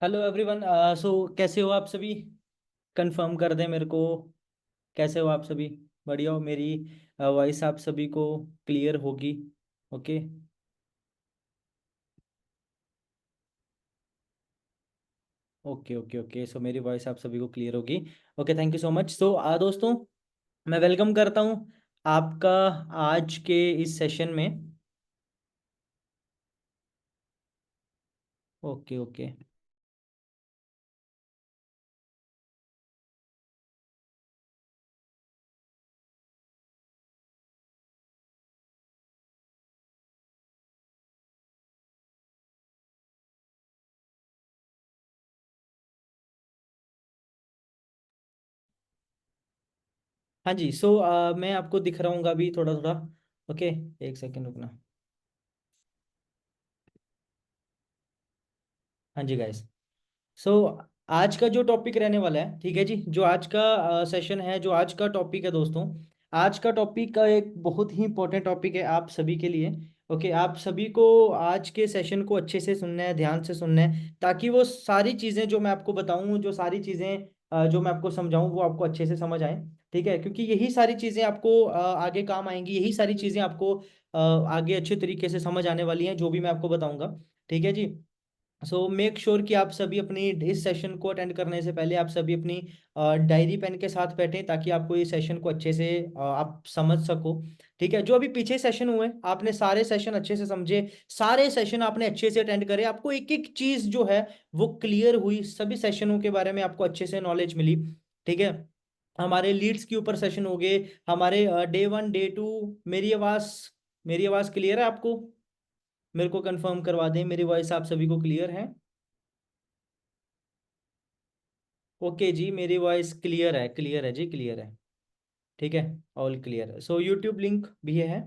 Hello everyone. सो कैसे हो आप सभी? कंफर्म कर दें मेरे को। कैसे हो आप सभी? बढ़िया हो? मेरी वॉइस आप सभी को क्लियर होगी? Okay. Okay okay okay, so मेरी वॉइस आप सभी को क्लियर होगी। Okay, thank you so much. So दोस्तों, मैं वेलकम करता हूँ आपका आज के इस सेशन में। Okay okay. हाँ जी। सो मैं आपको दिख रहा हूँ अभी थोड़ा थोड़ा। ओके, एक सेकेंड रुकना। हाँ जी गाइस। सो आज का जो टॉपिक रहने वाला है, ठीक है जी, जो आज का सेशन है, जो आज का टॉपिक है दोस्तों, आज का टॉपिक का एक बहुत ही इंपॉर्टेंट टॉपिक है आप सभी के लिए। ओके, आप सभी को आज के सेशन को अच्छे से सुनना है, ध्यान से सुनना है, ताकि वो सारी चीज़ें जो मैं आपको बताऊं, जो सारी चीज़ें जो मैं आपको समझाऊं, वो आपको अच्छे से समझ आए। ठीक है, क्योंकि यही सारी चीज़ें आपको आगे काम आएंगी, यही सारी चीज़ें आपको आगे अच्छे तरीके से समझ आने वाली हैं, जो भी मैं आपको बताऊंगा। ठीक है जी। सो मेक श्योर कि आप सभी अपनी इस सेशन को अटेंड करने से पहले आप सभी अपनी डायरी पेन के साथ बैठें, ताकि आपको ये सेशन को अच्छे से आप समझ सको। ठीक है, जो अभी पीछे सेशन हुए आपने सारे सेशन अच्छे से समझे, सारे सेशन आपने अच्छे से अटेंड करे, आपको एक एक चीज जो है वो क्लियर हुई, सभी सेशनों के बारे में आपको अच्छे से नॉलेज मिली। ठीक है, हमारे लीड्स के ऊपर सेशन हो गए, हमारे डे 1 डे 2। मेरी आवाज क्लियर है आपको? मेरे को कंफर्म करवा दें, मेरी वॉइस आप सभी को क्लियर है? ओके जी, मेरी वॉइस क्लियर है जी, क्लियर है। ठीक है, ऑल क्लियर है। सो यूट्यूब लिंक भी है।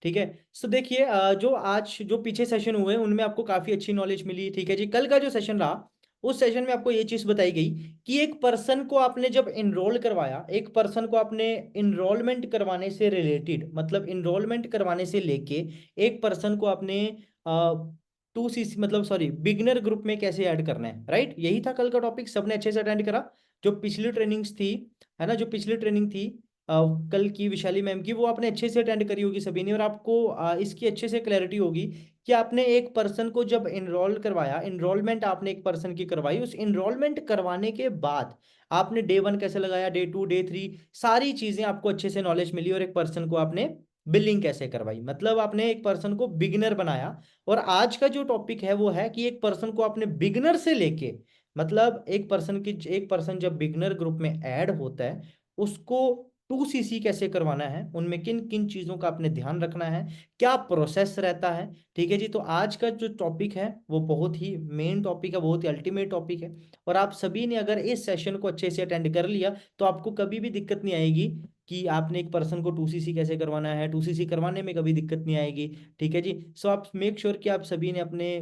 ठीक है। सो देखिए, जो आज जो पीछे सेशन हुए उनमें आपको काफ़ी अच्छी नॉलेज मिली। ठीक है जी, कल का जो सेशन रहा, उस सेशन में आपको ये चीज़ बताई गई कि एक पर्सन को आपने जब इनरोल करवाया, एक पर्सन को आपने इनरोलमेंट करवाने से रिलेटेड, मतलब इनरोलमेंट करवाने से लेके एक पर्सन को आपने 2 CC, मतलब सॉरी, बिगनर ग्रुप में कैसे ऐड करना है, राइट? यही था कल का टॉपिक, सबने अच्छे से अटेंड करा। जो पिछली ट्रेनिंग्स थी, है ना, जो पिछली ट्रेनिंग थी अ, कल की विशाली मैम की, वो आपने अच्छे से अटेंड करी होगी सभी ने, और आपको इसकी अच्छे से क्लैरिटी होगी कि आपने एक पर्सन को जब इनरोल करवाया, इनरोलमेंट आपने एक पर्सन की करवाई, उस इनरोलमेंट करवाने के बाद आपने डे 1 कैसे लगाया, डे 2 डे 3, सारी चीजें आपको अच्छे से नॉलेज मिली, और एक पर्सन को आपने बिलिंग कैसे करवाई, मतलब आपने एक पर्सन को बिगिनर बनाया। और आज का जो टॉपिक है वो है कि एक पर्सन को आपने बिगिनर से लेके, मतलब एक पर्सन जब बिगिनर ग्रुप में ऐड होता है, उसको 2 CC कैसे करवाना है, उनमें किन किन चीजों का आपने ध्यान रखना है, क्या प्रोसेस रहता है। ठीक है जी, तो आज का जो टॉपिक है वो बहुत ही मेन टॉपिक है, बहुत ही अल्टीमेट टॉपिक है। और आप सभी ने अगर इस सेशन को अच्छे से अटेंड कर लिया, तो आपको कभी भी दिक्कत नहीं आएगी कि आपने एक पर्सन को 2 CC कैसे करवाना है, 2 CC करवाने में कभी दिक्कत नहीं आएगी। ठीक है जी। सो आप मेक श्योर कि आप सभी ने अपने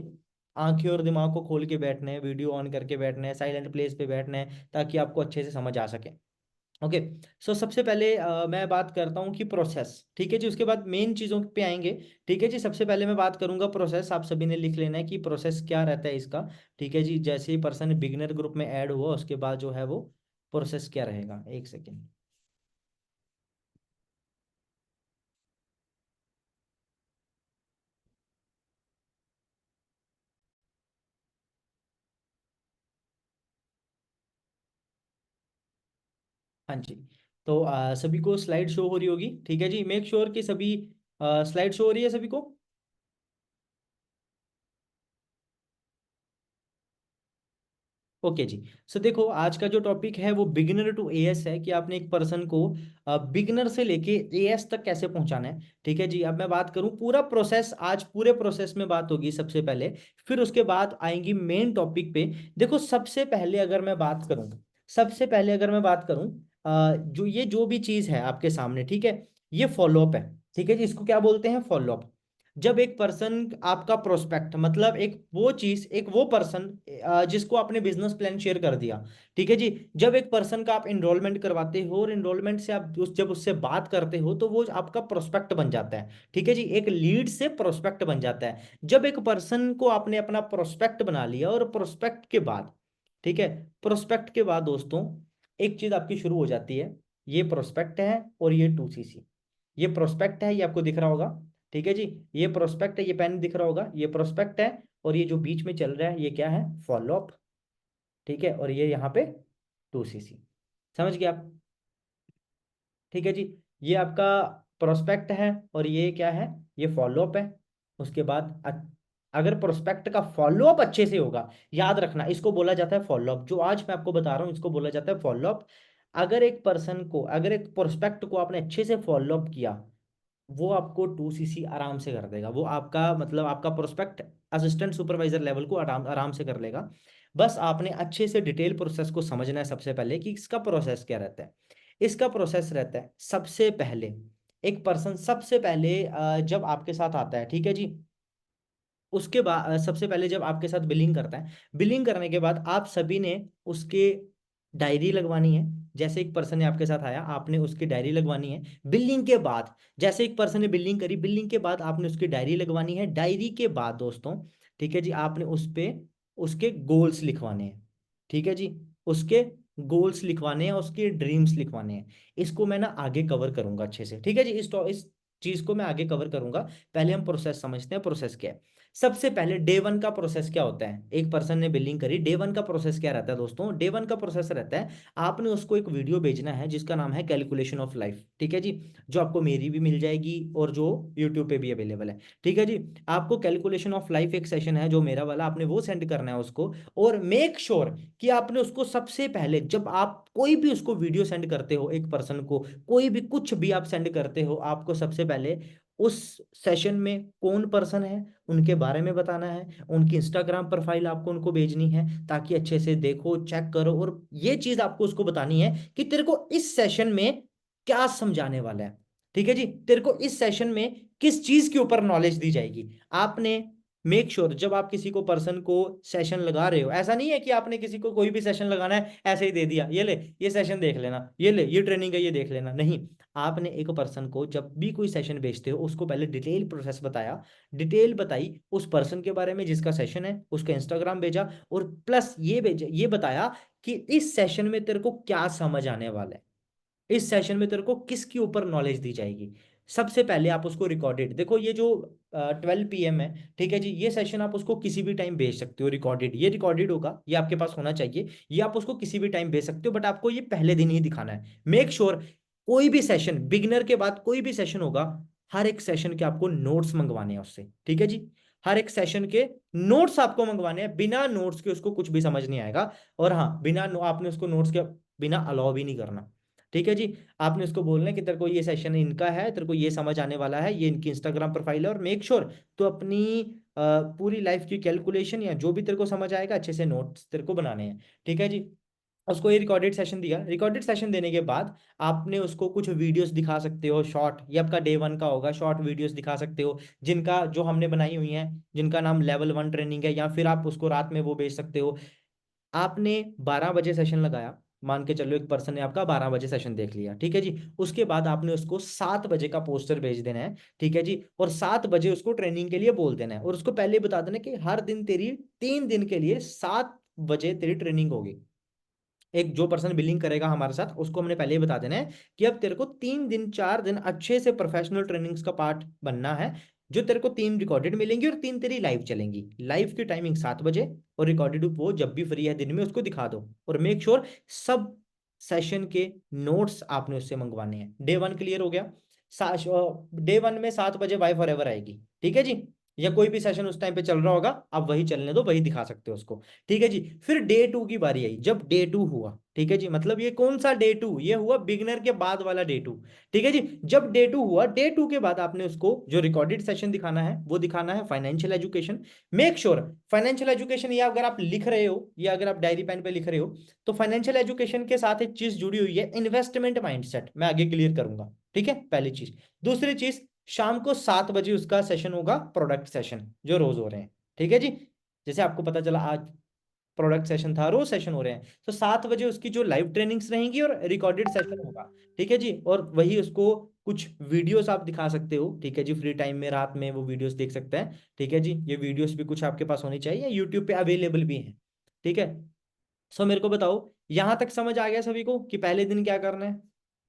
आंखें और दिमाग को खोल के बैठना है, वीडियो ऑन करके बैठना है, साइलेंट प्लेस पे बैठना है, ताकि आपको अच्छे से समझ आ सके। ओके। सो सबसे पहले मैं बात करता हूँ कि प्रोसेस, ठीक है जी, उसके बाद मेन चीज़ों पे आएंगे। ठीक है जी, सबसे पहले मैं बात करूंगा प्रोसेस, आप सभी ने लिख लेना है कि प्रोसेस क्या रहता है इसका। ठीक है जी, जैसे ही पर्सन बिगिनर ग्रुप में ऐड हुआ, उसके बाद जो है वो प्रोसेस क्या रहेगा, एक सेकेंड। हाँ जी। तो सभी को स्लाइड शो हो रही होगी, ठीक है जी, मेक श्योर कि सभी स्लाइड शो हो रही है सभी को। ओके जी। सो देखो, आज का जो टॉपिक है वो बिगिनर टू एएस है, कि आपने एक पर्सन को बिगिनर से लेके एएस तक कैसे पहुंचाना है। ठीक है जी, अब मैं बात करूं पूरा प्रोसेस, आज पूरे प्रोसेस में बात होगी सबसे पहले, फिर उसके बाद आएंगी मेन टॉपिक पे। देखो, सबसे पहले अगर मैं बात करूं जो ये जो भी चीज है आपके सामने, ठीक है, ये फॉलोअप है। ठीक है जी, इसको क्या बोलते हैं? फॉलोअप। जब एक पर्सन आपका प्रोस्पेक्ट, मतलब एक वो चीज, एक वो पर्सन जिसको आपने बिजनेस प्लान शेयर कर दिया, ठीक है जी, जब एक पर्सन का आप इनरोलमेंट करवाते हो और इनरोलमेंट से आप जब उससे बात करते हो तो वो आपका प्रोस्पेक्ट बन जाता है, ठीक है जी, एक लीड से प्रोस्पेक्ट बन जाता है। जब एक पर्सन को आपने अपना प्रोस्पेक्ट बना लिया, और प्रोस्पेक्ट के बाद, ठीक है, प्रोस्पेक्ट के बाद दोस्तों एक चीज आपकी शुरू हो जाती है। ये प्रोस्पेक्ट है और ये 2cc, ये प्रोस्पेक्ट है, ये आपको दिख रहा होगा, ठीक है जी, ये प्रोस्पेक्ट है, ये पेन दिख रहा होगा, ये प्रोस्पेक्ट है, और ये जो बीच में चल रहा है ये क्या है, फॉलो अप, ठीक है, और ये यहाँ पे 2cc, समझ गए आप, ठीक है जी। ये आपका प्रोस्पेक्ट है और ये क्या है, ये फॉलो अप है। उसके बाद अगर प्रोस्पेक्ट का फॉलो अप अच्छे से होगा, याद रखना इसको बोला जाता है फॉलो अप, जो आज मैं आपको बता रहा हूँ इसको बोला जाता है फॉलो अप। अगर एक पर्सन को, अगर एक प्रोस्पेक्ट को आपने अच्छे से फॉलो अप किया, वो आपको 2cc आराम से कर देगा, वो आपका मतलब आपका प्रोस्पेक्ट असिस्टेंट सुपरवाइजर लेवल को आराम आराम से कर लेगा। बस आपने अच्छे से डिटेल प्रोसेस को समझना है सबसे पहले, कि इसका प्रोसेस क्या रहता है। इसका प्रोसेस रहता है, सबसे पहले एक पर्सन सबसे पहले जब आपके साथ आता है, ठीक है जी, उसके बाद सबसे पहले जब आपके साथ बिलिंग करता है, बिलिंग करने के बाद आप सभी ने उसके डायरी लगवानी है। जैसे एक पर्सन ने आपके साथ आया, आपने उसकी डायरी लगवानी है। बिलिंग के बाद, जैसे एक पर्सन ने बिलिंग करी, बिलिंग के बाद आपने उसकी डायरी लगवानी है। डायरी के बाद दोस्तों, ठीक है जी, आपने उस पे उसके गोल्स लिखवाने हैं, ठीक है जी, उसके गोल्स लिखवाने हैं, उसके ड्रीम्स लिखवाने हैं। इसको मैं ना आगे कवर करूंगा अच्छे से, ठीक है जी, इस चीज को मैं आगे कवर करूंगा। पहले हम प्रोसेस समझते हैं, प्रोसेस क्या है। सबसे पहले डे वन का प्रोसेस क्या होता है, एक पर्सन ने बिलिंग करी, डे वन का प्रोसेस क्या रहता है दोस्तों, डे वन का प्रोसेस रहता है, आपने उसको एक वीडियो भेजना है जिसका नाम है कैलकुलेशन ऑफ लाइफ, ठीक है जी, जो आपको मेरी भी मिल जाएगी और जो यूट्यूब पे भी अवेलेबल है, ठीक है जी। आपको कैलकुलेशन ऑफ लाइफ एक सेशन है जो मेरा वाला, आपने वो सेंड करना है उसको। और मेक श्योर कि आपने उसको सबसे पहले, जब आप कोई भी उसको वीडियो सेंड करते हो एक पर्सन को, कोई भी कुछ भी आप सेंड करते हो, आपको सबसे पहले उस सेशन में कौन पर्सन है उनके बारे में बताना है, उनकी इंस्टाग्राम प्रोफाइल आपको उनको भेजनी है, ताकि अच्छे से देखो, चेक करो, और ये चीज आपको उसको बतानी है कि तेरे को इस सेशन में क्या समझाने वाला है, ठीक है जी, तेरे को इस सेशन में किस चीज के ऊपर नॉलेज दी जाएगी। आपने मेक श्योर जब आप किसी को पर्सन को सेशन लगा रहे हो, ऐसा नहीं है कि आपने किसी को कोई भी सेशन लगाना है ऐसे ही दे दिया, ये ले ये सेशन देख लेना, ये ले ये ट्रेनिंग है ये देख लेना, नहीं। आपने एक पर्सन को जब भी कोई सेशन भेजते हो, उसको पहले डिटेल प्रोसेस बताया, डिटेल बताई उस पर्सन के बारे में जिसका सेशन है, उसका इंस्टाग्राम भेजा, और प्लस ये भेजा, ये बताया कि इस सेशन में तेरे को क्या समझ आने वाला है, इस सेशन में तेरे को किसके ऊपर नॉलेज दी जाएगी। सबसे पहले आप उसको रिकॉर्डेड, देखो ये जो 12 PM है, ठीक है जी, ये सेशन आप उसको किसी भी टाइम भेज सकते हो रिकॉर्डेड, ये रिकॉर्डेड होगा, ये आपके पास होना चाहिए, ये आप उसको किसी भी टाइम भेज सकते हो, बट आपको ये पहले दिन ही दिखाना है। मेक श्योर कोई भी सेशन, बिगिनर के बाद कोई भी सेशन होगा, हर एक सेशन के आपको नोट्स मंगवाने हैं उससे, ठीक है जी, हर एक सेशन के नोट्स आपको मंगवाने हैं, बिना नोट्स के उसको कुछ भी समझ नहीं आएगा। और हाँ, आपने उसको नोट्स के बिना अलाउ भी नहीं करना, ठीक है जी। आपने उसको बोलना है कि तेरे को ये सेशन इनका है, तेरे को ये समझ आने वाला है, ये इनकी इंस्टाग्राम प्रोफाइल है, और मेक श्योर तो अपनी पूरी लाइफ की कैलकुलेशन या जो भी तेरे को समझ आएगा अच्छे से नोट्स तेरे को बनाने हैं, ठीक है जी। उसको ये रिकॉर्डेड सेशन दिया, रिकॉर्डेड सेशन देने के बाद आपने उसको कुछ वीडियोस दिखा सकते हो शॉर्ट, ये आपका डे वन का होगा, शॉर्ट वीडियोस दिखा सकते हो जिनका, जो हमने बनाई हुई हैं, जिनका नाम लेवल 1 ट्रेनिंग है, या फिर आप उसको रात में वो भेज सकते हो। आपने 12 बजे सेशन लगाया, मान के चलो एक पर्सन ने आपका 12 बजे सेशन देख लिया, ठीक है जी, उसके बाद आपने उसको 7 बजे का पोस्टर भेज देना है, ठीक है जी, और 7 बजे उसको ट्रेनिंग के लिए बोल देना है, और उसको पहले ही बता देना कि हर दिन तेरी 3 दिन के लिए 7 बजे तेरी ट्रेनिंग होगी। एक जो पर्सन बिलिंग करेगा हमारे साथ, उसको हमने पहले ही बता देना है कि अब तेरे को 3 दिन 4 दिन अच्छे से प्रोफेशनल ट्रेनिंग्स का पार्ट बनना है, जो तेरे को 3 रिकॉर्डेड मिलेंगी और 3 तेरी लाइव चलेंगी। लाइव की टाइमिंग 7 बजे, और रिकॉर्डेड वो जब भी फ्री है दिन में उसको दिखा दो, और मेक श्योर सब सेशन के नोट्स आपने उससे मंगवाने हैं। डे वन क्लियर हो गया। डे वन में 7 बजे वाई फॉर एवर आएगी, ठीक है जी, या कोई भी सेशन उस टाइम पे चल रहा होगा, आप वही चलने दो, वही दिखा सकते हो उसको, ठीक है जी। फिर डे टू की बारी आई, जब डे टू हुआ, ठीक है जी, मतलब ये कौन सा डे टू, ये हुआ बिगनर के बाद वाला डे टू, ठीक है जी। जब डे टू हुआ, डे टू के बाद आपने उसको जो रिकॉर्डेड सेशन दिखाना है वो दिखाना है financial education. Make sure financial education, या अगर आप लिख रहे हो या अगर आप डायरी पेन पे लिख रहे हो, तो फाइनेंशियल एजुकेशन के साथ एक चीज जुड़ी हुई है, इन्वेस्टमेंट माइंडसेट, मैं आगे क्लियर करूंगा, ठीक है, पहली चीज। दूसरी चीज, शाम को 7 बजे उसका सेशन होगा, प्रोडक्ट सेशन, जो रोज हो रहे हैं। ठीक है जी। जैसे आपको पता चला आज प्रोडक्ट सेशन था, रोज सेशन हो रहे हैं, तो 7 बजे उसकी जो लाइव ट्रेनिंग्स रहेंगी और रिकॉर्डेड सेशन होगा। ठीक है जी। और वही उसको कुछ वीडियोस आप दिखा सकते हो। ठीक है जी, फ्री टाइम में रात में वो वीडियोस देख सकते हैं। ठीक है जी, ये वीडियोस भी कुछ आपके पास होनी चाहिए, यूट्यूब पे अवेलेबल भी हैं। ठीक है। सो मेरे को बताओ, यहां तक समझ आ गया सभी को कि पहले दिन क्या करना है?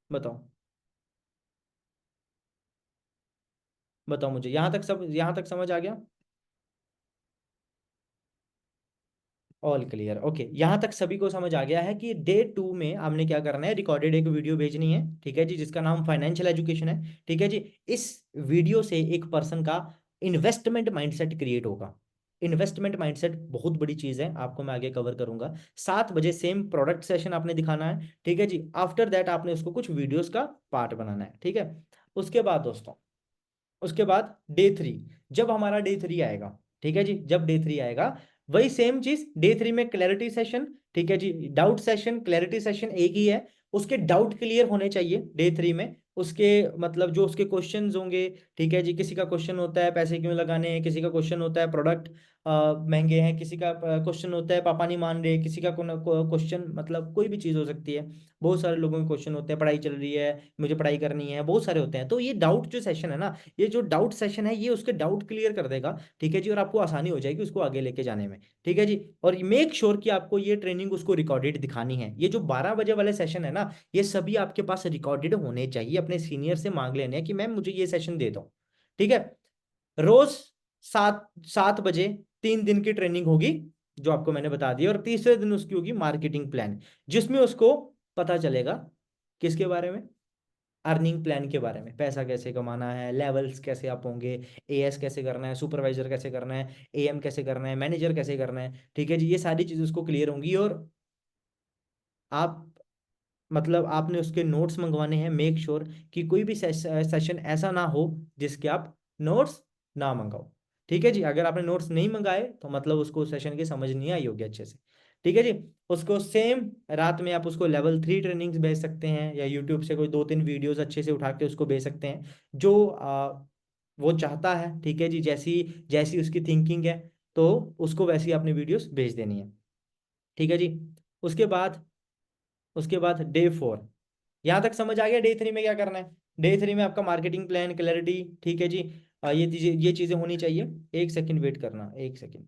बताओ, बताओ मुझे, यहां तक समझ आ गया? All clear, okay. यहाँ तक सभी को समझ आ गया है कि डे 2 में आपने क्या करना है, रिकॉर्डेड एक वीडियो भेजनी है। ठीक है जी, जिसका नाम फाइनेंशियल एजुकेशन है। ठीक है जी। इस वीडियो से एक पर्सन का इन्वेस्टमेंट माइंडसेट क्रिएट होगा। इन्वेस्टमेंट माइंडसेट बहुत बड़ी चीज है, आपको मैं आगे कवर करूंगा। 7 बजे सेम प्रोडक्ट सेशन आपने दिखाना है। ठीक है जी। आफ्टर दैट आपने उसको कुछ वीडियोस का पार्ट बनाना है। ठीक है। उसके बाद दोस्तों, उसके बाद डे 3, जब हमारा डे 3 आएगा, ठीक है जी, जब डे 3 आएगा, वही सेम चीज डे 3 में क्लैरिटी सेशन। ठीक है जी, डाउट सेशन क्लैरिटी सेशन एक ही है। उसके डाउट क्लियर होने चाहिए डे 3 में, उसके मतलब जो उसके क्वेश्चंस होंगे। ठीक है जी, किसी का क्वेश्चन होता है पैसे क्यों लगाने हैं, किसी का क्वेश्चन होता है प्रोडक्ट महंगे हैं, किसी का क्वेश्चन होता है पापा नहीं मान रहे, किसी का क्वेश्चन मतलब कोई भी चीज़ हो सकती है। बहुत सारे लोगों के क्वेश्चन होते हैं, पढ़ाई चल रही है, मुझे पढ़ाई करनी है, बहुत सारे होते हैं। तो ये डाउट जो सेशन है ना, ये जो डाउट सेशन है, ये उसके डाउट क्लियर कर देगा। ठीक है जी, और आपको आसानी हो जाएगी उसको आगे लेके जाने में। ठीक है जी। और मेक श्योर कि आपको ये ट्रेनिंग उसको रिकॉर्डेड दिखानी है। ये जो 12 बजे वाले सेशन है ना, ये सभी आपके पास रिकॉर्डेड होने चाहिए। अपने सीनियर से मांग लेने हैं कि मैम मुझे ये सेशन दे दो। ठीक है। रोज 7 7 बजे 3 दिन की ट्रेनिंग होगी, जो आपको मैंने बता दिया। और तीसरे दिन उसकी होगी मार्केटिंग प्लान, जिसमें उसको पता चलेगा किसके बारे में, अर्निंग प्लान के बारे में, पैसा कैसे कमाना है, लेवल्स कैसे आप होंगे, एएस कैसे करना है, सुपरवाइजर कैसे करना है, एएम कैसे करना है, मैनेजर कैसे करना है। ठीक है जी, ये सारी चीज़ उसको क्लियर होंगी। और आप मतलब आपने उसके नोट्स मंगवाने हैं। मेक श्योर कि कोई भी सेशन ऐसा ना हो जिसके आप नोट्स ना मंगाओ। ठीक है जी। अगर आपने नोट्स नहीं मंगाए तो मतलब उसको सेशन की समझ नहीं आई होगी अच्छे से। ठीक है जी। उसको सेम रात में आप उसको लेवल 3 ट्रेनिंग्स भेज सकते हैं, या यूट्यूब से कोई 2 3 वीडियोस अच्छे से उठा के उसको भेज सकते हैं, जो वो चाहता है। ठीक है जी, जैसी जैसी उसकी थिंकिंग है, तो उसको वैसी आपने वीडियोस भेज देनी है। ठीक है जी। उसके बाद उसके बाद डे 4, यहाँ तक समझ आ गया डे 3 में क्या करना है? डे 3 में आपका मार्केटिंग प्लान क्लैरिटी। ठीक है जी। ये चीजें होनी चाहिए। एक सेकंड वेट करना, एक सेकंड।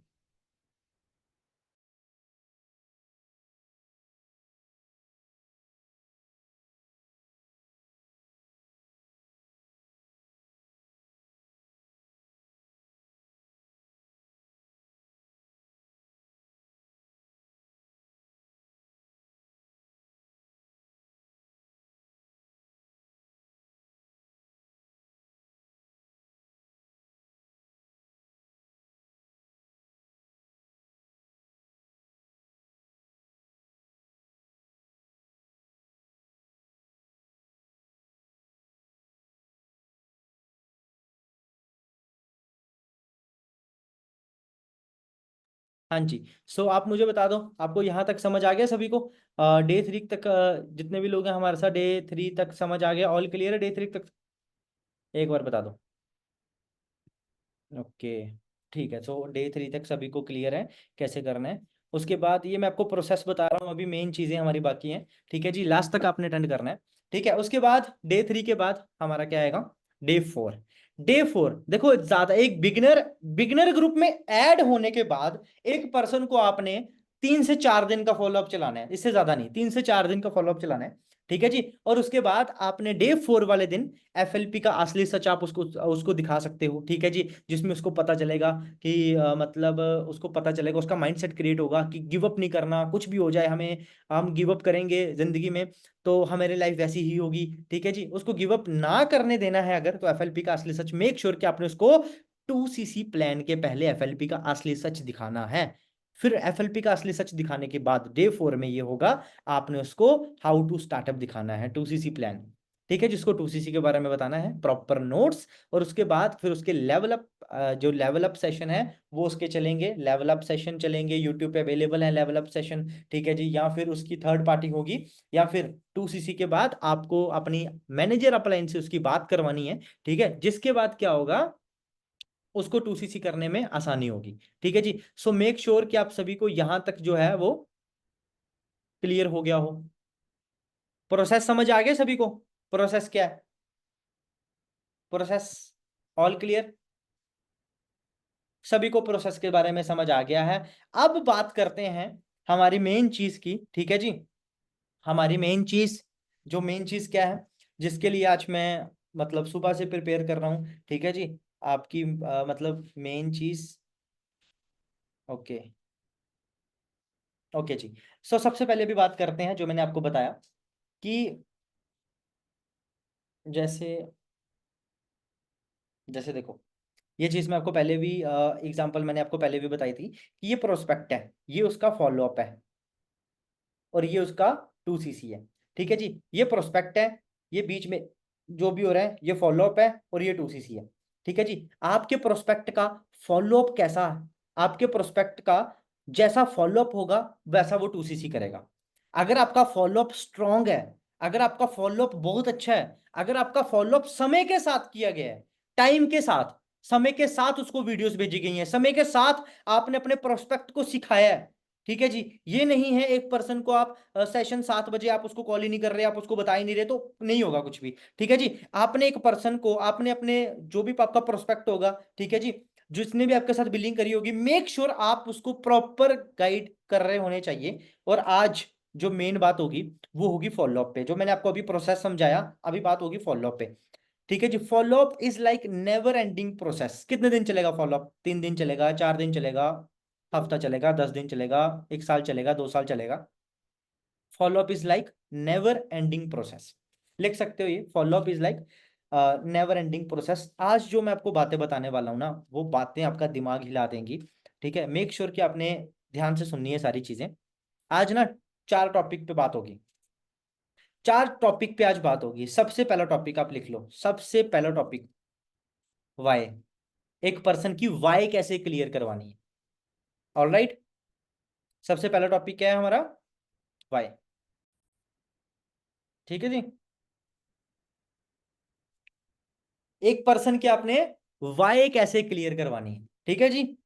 हाँ जी। सो आप मुझे बता दो, आपको यहाँ तक समझ आ गया सभी को? डे 3 तक जितने भी लोग हैं हमारे साथ, डे 3 तक समझ आ गया? ऑल क्लियर है डे 3 तक? एक बार बता दो। ओके, ठीक है। सो डे 3 तक सभी को क्लियर है कैसे करना है। उसके बाद ये मैं आपको प्रोसेस बता रहा हूँ, अभी मेन चीज़ें हमारी बाकी हैं। ठीक है जी, लास्ट तक आपने अटेंड करना है। ठीक है। उसके बाद डे 3 के बाद हमारा क्या आएगा? डे 4। डे 4 देखो, ज्यादा एक बिगिनर बिगिनर ग्रुप में ऐड होने के बाद एक पर्सन को आपने 3 से 4 दिन का फॉलोअप चलाना है, इससे ज्यादा नहीं, 3 से 4 दिन का फॉलोअप चलाना है। ठीक है जी। और उसके बाद आपने डे 4 वाले दिन एफएलपी का असली सच आप उसको उसको दिखा सकते हो। ठीक है जी, जिसमें उसको पता चलेगा कि मतलब उसको पता चलेगा, उसका माइंडसेट क्रिएट होगा कि गिव अप नहीं करना, कुछ भी हो जाए हमें, हम गिव अप करेंगे जिंदगी में तो हमारी लाइफ वैसी ही होगी। ठीक है जी, उसको गिव अप ना करने देना है अगर, तो एफएलपी का असली सच मेक श्योर कि आपने उसको 2 सीसी प्लान के पहले एफएलपी का असली सच दिखाना है। फिर एफएलपी का असली सच दिखाने के बाद डे 4 में ये होगा, आपने उसको हाउ टू स्टार्टअप दिखाना है, 2 सीसी प्लान। ठीक है, जिसको 2cc के बारे में बताना है, प्रॉपर नोट्स। और उसके बाद फिर उसके लेवल अप, जो लेवल अप सेशन है वो उसके चलेंगे, लेवल अप सेशन चलेंगे, यूट्यूब पे अवेलेबल है लेवल अप सेशन। ठीक है जी, या फिर उसकी थर्ड पार्टी होगी, या फिर 2cc के बाद आपको अपनी मैनेजर अप्लायंस से उसकी बात करवानी है। ठीक है, जिसके बाद क्या होगा, उसको 2cc करने में आसानी होगी। ठीक है जी, सो मेक श्योर कि आप सभी को यहां तक जो है वो क्लियर हो गया हो। प्रोसेस समझ आ गया सभी को? प्रोसेस क्या है, प्रोसेस ऑल क्लियर? सभी को प्रोसेस के बारे में समझ आ गया है। अब बात करते हैं हमारी मेन चीज की। ठीक है जी, हमारी मेन चीज, जो मेन चीज क्या है, जिसके लिए आज मैं मतलब सुबह से प्रिपेयर कर रहा हूँ। ठीक है जी, आपकी मतलब मेन चीज। ओके, ओके जी। सो सबसे पहले भी बात करते हैं जो मैंने आपको बताया कि जैसे जैसे देखो, ये चीज मैं आपको पहले भी एग्जांपल मैंने आपको पहले भी बताई थी कि ये प्रोस्पेक्ट है, ये उसका फॉलोअप है, और ये उसका 2cc है। ठीक है जी, ये प्रोस्पेक्ट है, ये बीच में जो भी हो रहा है ये फॉलोअप है, और ये 2cc है। ठीक है जी, आपके प्रोस्पेक्ट का फॉलोअप कैसा है, आपके प्रोस्पेक्ट का जैसा फॉलोअप होगा वैसा वो 2cc करेगा। अगर आपका फॉलोअप स्ट्रांग है, अगर आपका फॉलोअप बहुत अच्छा है, अगर आपका फॉलोअप समय के साथ किया गया है, टाइम के साथ, समय के साथ उसको वीडियोस भेजी गई हैं, समय के साथ आपने अपने प्रोस्पेक्ट को सिखाया है। ठीक है जी, ये नहीं है एक पर्सन को आप सेशन 7 बजे आप उसको कॉल ही नहीं कर रहे, आप उसको बता ही नहीं रहे, तो नहीं होगा कुछ भी। ठीक है जी, आपने एक पर्सन को, आपने अपने जो भी आपका प्रोस्पेक्ट होगा, ठीक है जी, जिसने भी आपके साथ बिलिंग करी होगी, मेक श्योर आप उसको प्रॉपर गाइड कर रहे होने चाहिए। और आज जो मेन बात होगी वो होगी फॉलोअप पे, जो मैंने आपको अभी प्रोसेस समझाया, अभी बात होगी फॉलोअप पे। ठीक है जी, follow up is like never ending process. कितने दिन चलेगा फॉलोअप? 3 दिन चलेगा, 4 दिन चलेगा, हफ्ता चलेगा, 10 दिन चलेगा, 1 साल चलेगा, 2 साल चलेगा। Follow up is like never ending process. लिख सकते हो ये, follow up is like never ending process. आज जो मैं आपको बातें बताने वाला हूँ ना, वो बातें आपका दिमाग हिला देंगी। ठीक है, मेक श्योर कि आपने ध्यान से सुननी है सारी चीजें। आज ना 4 टॉपिक पे बात होगी, 4 टॉपिक पे आज बात होगी। सबसे पहला टॉपिक आप लिख लो, सबसे पहला टॉपिक वाई। एक पर्सन की वाई कैसे क्लियर करवानी है। ऑलराइट, सबसे पहला टॉपिक क्या है हमारा? वाई। ठीक है जी, एक पर्सन की आपने वाई कैसे क्लियर करवानी है। ठीक है जी,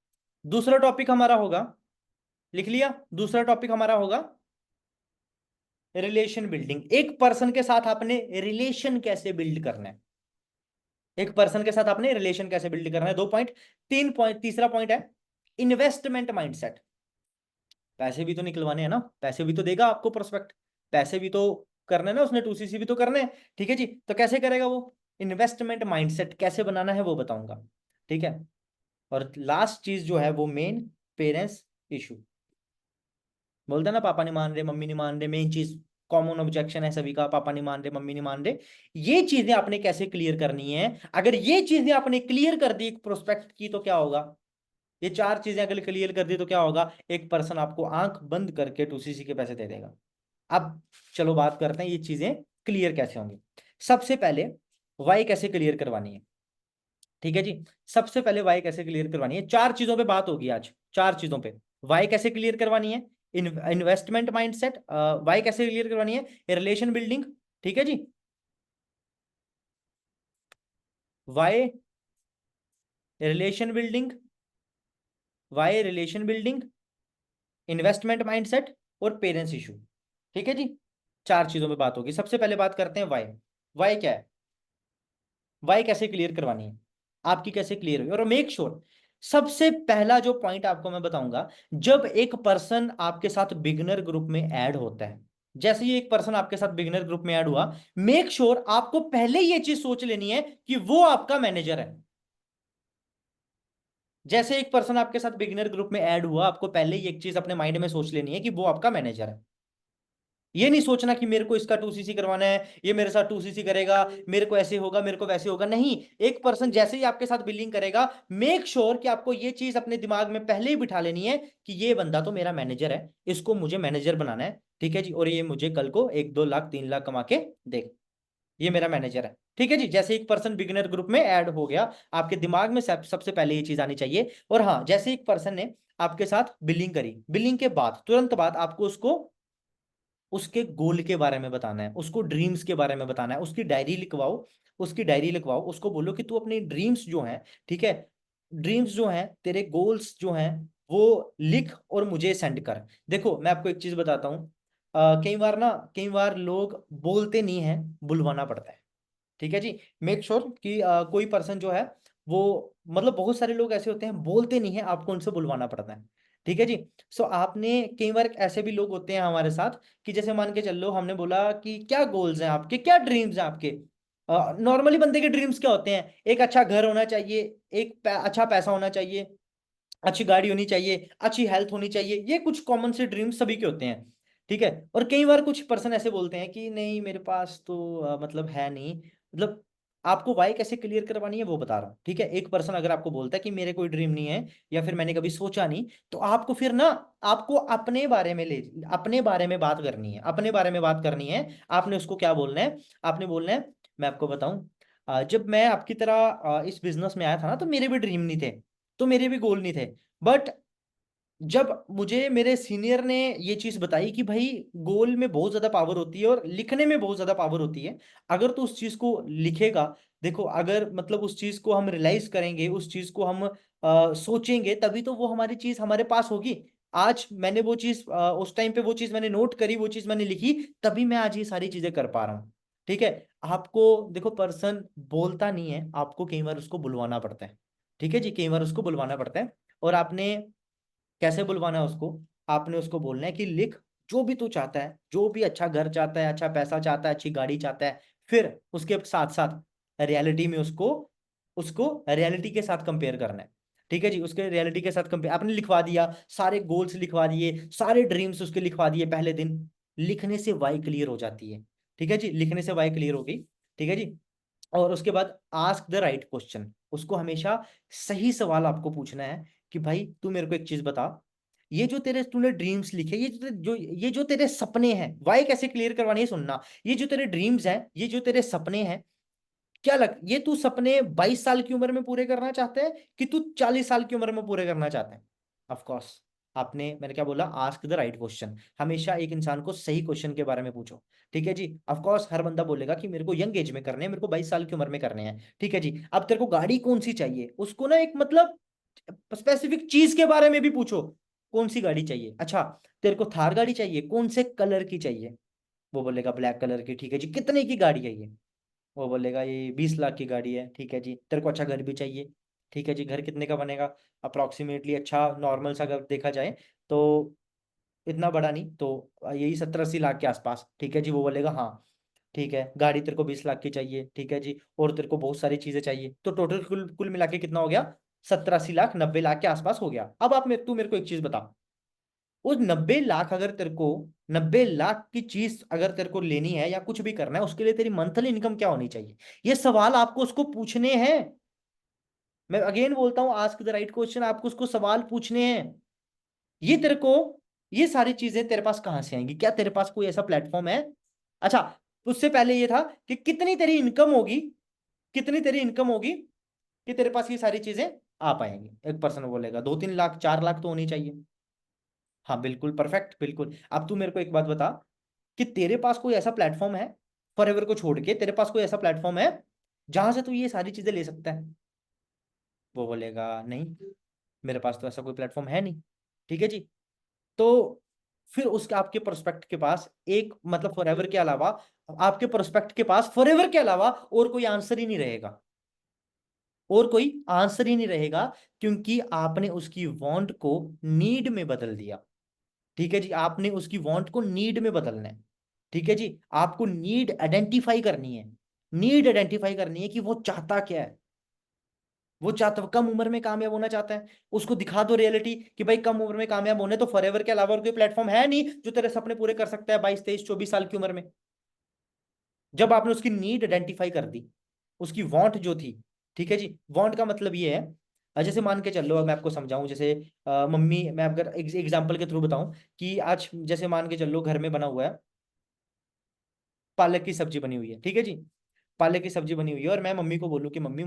दूसरा टॉपिक हमारा होगा, लिख लिया, दूसरा टॉपिक हमारा होगा रिलेशन बिल्डिंग। एक पर्सन के साथ आपने रिलेशन कैसे बिल्ड करना है, एक पर्सन के साथ आपने रिलेशन कैसे बिल्ड करना है। 2 पॉइंट। 3 पॉइंट, तीसरा पॉइंट है इन्वेस्टमेंट माइंडसेट। पैसे भी तो निकलवाने हैं ना, पैसे भी तो देगा आपको प्रोस्पेक्ट, पैसे भी तो करने ना उसने, 2cc भी तो करने हैं। ठीक है जी, तो कैसे करेगा वो, इन्वेस्टमेंट माइंडसेट कैसे बनाना है वो बताऊंगा। ठीक है, और लास्ट चीज जो है वो मेन, पेरेंट्स इशू। बोलते हैं ना, पापा नहीं मान रहे, मम्मी नहीं मान रहे, मेन चीज कॉमन ऑब्जेक्शन है सभी का, पापा नहीं मान रहे, मम्मी नहीं मान रहे। ये चीजें आपने कैसे क्लियर करनी है? अगर ये चीजें आपने क्लियर कर दी एक प्रोस्पेक्ट की, तो क्या होगा, ये 4 चीजें अगर क्लियर कर दी तो क्या होगा, एक पर्सन आपको आंख बंद करके 2cc के पैसे दे देगा। अब चलो बात करते हैं ये चीजें क्लियर कैसे होंगी। सबसे पहले वाई कैसे क्लियर करवानी है। ठीक है जी, सबसे पहले वाई कैसे क्लियर करवानी है, 4 चीजों पे बात होगी आज, 4 चीजों पे। वाई कैसे क्लियर करवानी है, इन्वेस्टमेंट माइंडसेट, वाई कैसे क्लियर करवानी है, रिलेशन बिल्डिंग। ठीक है जी, why relation building, why relation building, investment mindset और पेरेंट्स इशू। ठीक है जी, 4 चीजों पे बात होगी। सबसे पहले बात करते हैं वाई। वाई क्या है, वाई कैसे क्लियर करवानी है, आपकी कैसे क्लियर हुई। और मेक श्योर, सबसे पहला जो पॉइंट आपको मैं बताऊंगा, जब एक पर्सन आपके साथ बिगिनर ग्रुप में ऐड होता है, जैसे ही एक पर्सन आपके साथ बिगिनर ग्रुप में ऐड हुआ, मेक श्योर आपको पहले ये चीज सोच लेनी है कि वो आपका मैनेजर है। जैसे एक पर्सन आपके साथ बिगिनर ग्रुप में ऐड हुआ, आपको पहले ही एक चीज अपने माइंड में सोच लेनी है कि वो आपका मैनेजर है। ये नहीं सोचना कि मेरे को इसका 2cc करवाना है, ये मेरे साथ 2cc करेगा, मेरे को ऐसे होगा, मेरे को वैसे होगा। नहीं, एक पर्सन जैसे ही आपके साथ बिलिंग करेगा, मेक श्योर कि आपको ये चीज अपने दिमाग में पहले ही बिठा लेनी है कि ये बंदा तो मेरा मैनेजर है, इसको मुझे मैनेजर बनाना है। ठीक है जी, और ये मुझे कल को 1-2 लाख 3 लाख कमा के देगा। ये मेरा मैनेजर है। ठीक है जी, जैसे एक पर्सन बिगिनर ग्रुप में ऐड हो गया, आपके दिमाग में सबसे पहले ये चीज आनी चाहिए। और हाँ, जैसे एक पर्सन ने आपके साथ बिलिंग करी, बिलिंग के बाद तुरंत बाद आपको उसको उसके गोल के बारे में बताना है, उसको ड्रीम्स के बारे में बताना है, उसकी डायरी लिखवाओ, उसकी डायरी लिखवाओ, उसको बोलो कि तू अपनी ड्रीम्स जो हैं, ठीक है, ड्रीम्स जो हैं, तेरे गोल्स जो हैं, वो लिख और मुझे सेंड कर। देखो मैं आपको एक चीज बताता हूँ, कई बार लोग बोलते नहीं है, बुलवाना पड़ता है। ठीक है जी, मेक श्योर कि कोई पर्सन जो है वो, मतलब बहुत सारे लोग ऐसे होते हैं बोलते नहीं है, आपको उनसे बुलवाना पड़ता है। ठीक है जी। सो आपने कई बार ऐसे भी लोग होते हैं हमारे साथ कि जैसे मान के चल लो, हमने बोला कि क्या गोल्स हैं आपके, क्या ड्रीम्स हैं आपके। नॉर्मली बंदे के ड्रीम्स क्या होते हैं? एक अच्छा घर होना चाहिए, अच्छा पैसा होना चाहिए, अच्छी गाड़ी होनी चाहिए, अच्छी हेल्थ होनी चाहिए, ये कुछ कॉमन से ड्रीम्स सभी के होते हैं। ठीक है, और कई बार कुछ पर्सन ऐसे बोलते हैं कि नहीं मेरे पास तो मतलब है नहीं, मतलब आपको वाई कैसे क्लियर करवानी है वो बता रहा हूँ। ठीक है, एक पर्सन अगर आपको बोलता है कि मेरे कोई ड्रीम नहीं है या फिर मैंने कभी सोचा नहीं, तो आपको फिर ना, आपको अपने बारे में बात करनी है, अपने बारे में बात करनी है। आपने उसको क्या बोलना है? आपने बोलना है, मैं आपको बताऊं, जब मैं आपकी तरह इस बिजनेस में आया था ना, तो मेरे भी ड्रीम नहीं थे, तो मेरे भी गोल नहीं थे। बट जब मुझे मेरे सीनियर ने ये चीज बताई कि भाई गोल में बहुत ज्यादा पावर होती है और लिखने में बहुत ज्यादा पावर होती है, अगर तो उस चीज को लिखेगा, देखो अगर मतलब उस चीज को हम रियलाइज करेंगे, उस चीज को हम सोचेंगे, तभी तो वो हमारी चीज हमारे पास होगी। आज मैंने वो चीज उस टाइम पे वो चीज मैंने नोट करी, वो चीज मैंने लिखी, तभी मैं आज ये सारी चीजें कर पा रहा हूँ। ठीक है, आपको देखो पर्सन बोलता नहीं है, आपको कई बार उसको बुलवाना पड़ता है। ठीक है जी, कई बार उसको बुलवाना पड़ता है। और आपने कैसे बुलवाना है उसको? आपने उसको बोलना है कि लिख, जो भी तू चाहता है, जो भी अच्छा घर चाहता है, अच्छा पैसा चाहता है, अच्छी गाड़ी चाहता है, फिर उसके साथ साथ रियलिटी में उसको उसको रियलिटी के साथ कंपेयर करना है। ठीक है जी, उसके रियलिटी के साथ कंपेयर आपने लिखवा दिया, सारे गोल्स लिखवा दिए, सारे ड्रीम्स उसके लिखवा दिए पहले दिन। लिखने से वाई क्लियर हो जाती है। ठीक है जी, लिखने से वाई क्लियर हो गई। ठीक है जी। और उसके बाद आस्क द राइट क्वेश्चन, उसको हमेशा सही सवाल आपको पूछना है कि भाई तू मेरे को एक चीज बता, ये जो तेरे तूने ड्रीम्स लिखे, ये जो तेरे सपने हैं, वाई कैसे क्लियर करवानी है सुनना। ये जो तेरे ड्रीम्स हैं, ये जो तेरे सपने हैं, क्या लग ये तू सपने 22 साल की उम्र में पूरे करना चाहते हैं कि तू 40 साल की उम्र में पूरे करना चाहते हैं? ऑफ कोर्स, आपने, मैंने क्या बोला, आस्क द राइट क्वेश्चन। हमेशा एक इंसान को सही क्वेश्चन के बारे में पूछो। ठीक है जी। ऑफ कोर्स हर बंदा बोलेगा कि मेरे को यंग एज में करने हैं, मेरे को 22 साल की उम्र में करने हैं। ठीक है जी। अब तेरे को गाड़ी कौन सी चाहिए, उसको ना एक मतलब स्पेसिफिक चीज के बारे में भी पूछो। कौन सी गाड़ी चाहिए? अच्छा, तेरे को थार गाड़ी चाहिए, कौन से कलर की चाहिए? वो बोलेगा ब्लैक कलर की। ठीक है जी, कितने की गाड़ी है ये? वो बोलेगा ये 20 लाख की गाड़ी है। ठीक है जी, तेरे को अच्छा घर भी चाहिए। ठीक है जी, घर कितने का बनेगा? अप्रोक्सीमेटली अच्छा नॉर्मल सा घर देखा जाए तो इतना बड़ा नहीं तो यही 70-80 लाख के आसपास। ठीक है जी, वो बोलेगा हाँ। ठीक है, गाड़ी तेरे को 20 लाख की चाहिए। ठीक है जी, और तेरे को बहुत सारी चीजें चाहिए, तो टोटल कुल कुल मिला के कितना हो गया? 70-80 लाख, 90 लाख के आसपास हो गया। अब तू मेरे को एक चीज बता, उस 90 लाख अगर तेरे को, 90 लाख की चीज अगर तेरे को लेनी है या कुछ भी करना है, उसके लिए तेरी मंथली इनकम क्या होनी चाहिए? ये सवाल आपको उसको पूछने हैं। मैं अगेन बोलता हूं, आस्क द राइट क्वेश्चन, आपको उसको सवाल पूछने हैं। ये तेरे को, ये सारी चीजें तेरे पास कहां से आएंगी? क्या तेरे पास कोई ऐसा प्लेटफॉर्म है? अच्छा, उससे पहले ये था कि कितनी तेरी इनकम होगी, कितनी तेरी इनकम होगी कि तेरे पास ये सारी चीजें आ पाएंगी? एक पर्सन बोलेगा 2-3 लाख, 4 लाख तो होनी चाहिए। हाँ बिल्कुल परफेक्ट, बिल्कुल। अब तू मेरे को एक बात बता कि तेरे पास कोई ऐसा प्लेटफॉर्म है, फॉरएवर को छोड़ के तेरे पास कोई ऐसा प्लेटफॉर्म है जहां से तू ये सारी चीजें ले सकता है? वो बोलेगा नहीं, मेरे पास तो ऐसा कोई प्लेटफॉर्म है नहीं। ठीक है जी। तो फिर उसके आपके प्रोस्पेक्ट के पास एक मतलब फॉरएवर के अलावा, आपके प्रोस्पेक्ट के पास फॉरएवर के अलावा और कोई आंसर ही नहीं रहेगा, और कोई आंसर ही नहीं रहेगा, क्योंकि आपने उसकी वांट को नीड में बदल दिया। ठीक है जी, आपने उसकी वांट को नीड में बदलना है। ठीक है जी, आपको नीड आइडेंटिफाई करनी है, नीड आइडेंटिफाई करनी है कि वो चाहता क्या है। वो चाहता, कम उम्र में कामयाब होना चाहता है, उसको दिखा दो रियलिटी कि भाई कम उम्र में कामयाब होने तो फॉरएवर के अलावा और कोई प्लेटफॉर्म है नहीं जो तेरे सपने पूरे कर सकता है 22, 23, 24 साल की उम्र में। जब आपने उसकी नीड आइडेंटिफाई कर दी, उसकी वांट जो थी। ठीक है जी, वांट का मतलब ये है, जैसे मान के चलो, मैं आपको समझाऊं, जैसे मम्मी, मैं अगर एग्जांपल के थ्रू बताऊं कि आज जैसे मान के चलो घर में बना हुआ है, पालक की सब्जी बनी हुई है। ठीक है जी। पालक की सब्जी बनी हुई है और मैं मम्मी को बोलूँ कि मम्मी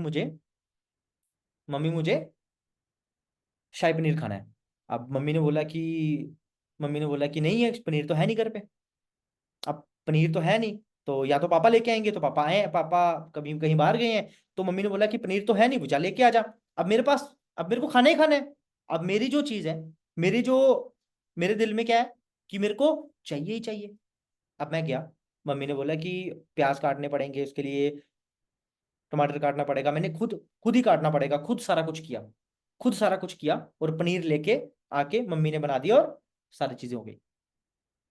मुझे शाही पनीर खाना है। अब मम्मी ने बोला कि नहीं है, पनीर तो है नहीं घर पे। अब पनीर तो है नहीं, तो या तो पापा लेके आएंगे, तो पापा आए, पापा कभी कहीं बाहर गए हैं। तो मम्मी ने बोला कि पनीर तो है नहीं, जा लेके आ जा। अब मेरे पास, अब मेरे को खाना ही खाना है। अब मेरी जो चीज है, मेरी जो मेरे दिल में क्या है कि मेरे को चाहिए ही चाहिए। अब मैं गया, मम्मी ने बोला कि प्याज काटने पड़ेंगे उसके लिए, टमाटर काटना पड़ेगा, मैंने खुद खुद ही काटना पड़ेगा, खुद सारा कुछ किया, खुद सारा कुछ किया, और पनीर लेके आके मम्मी ने बना दिया और सारी चीजें हो गई।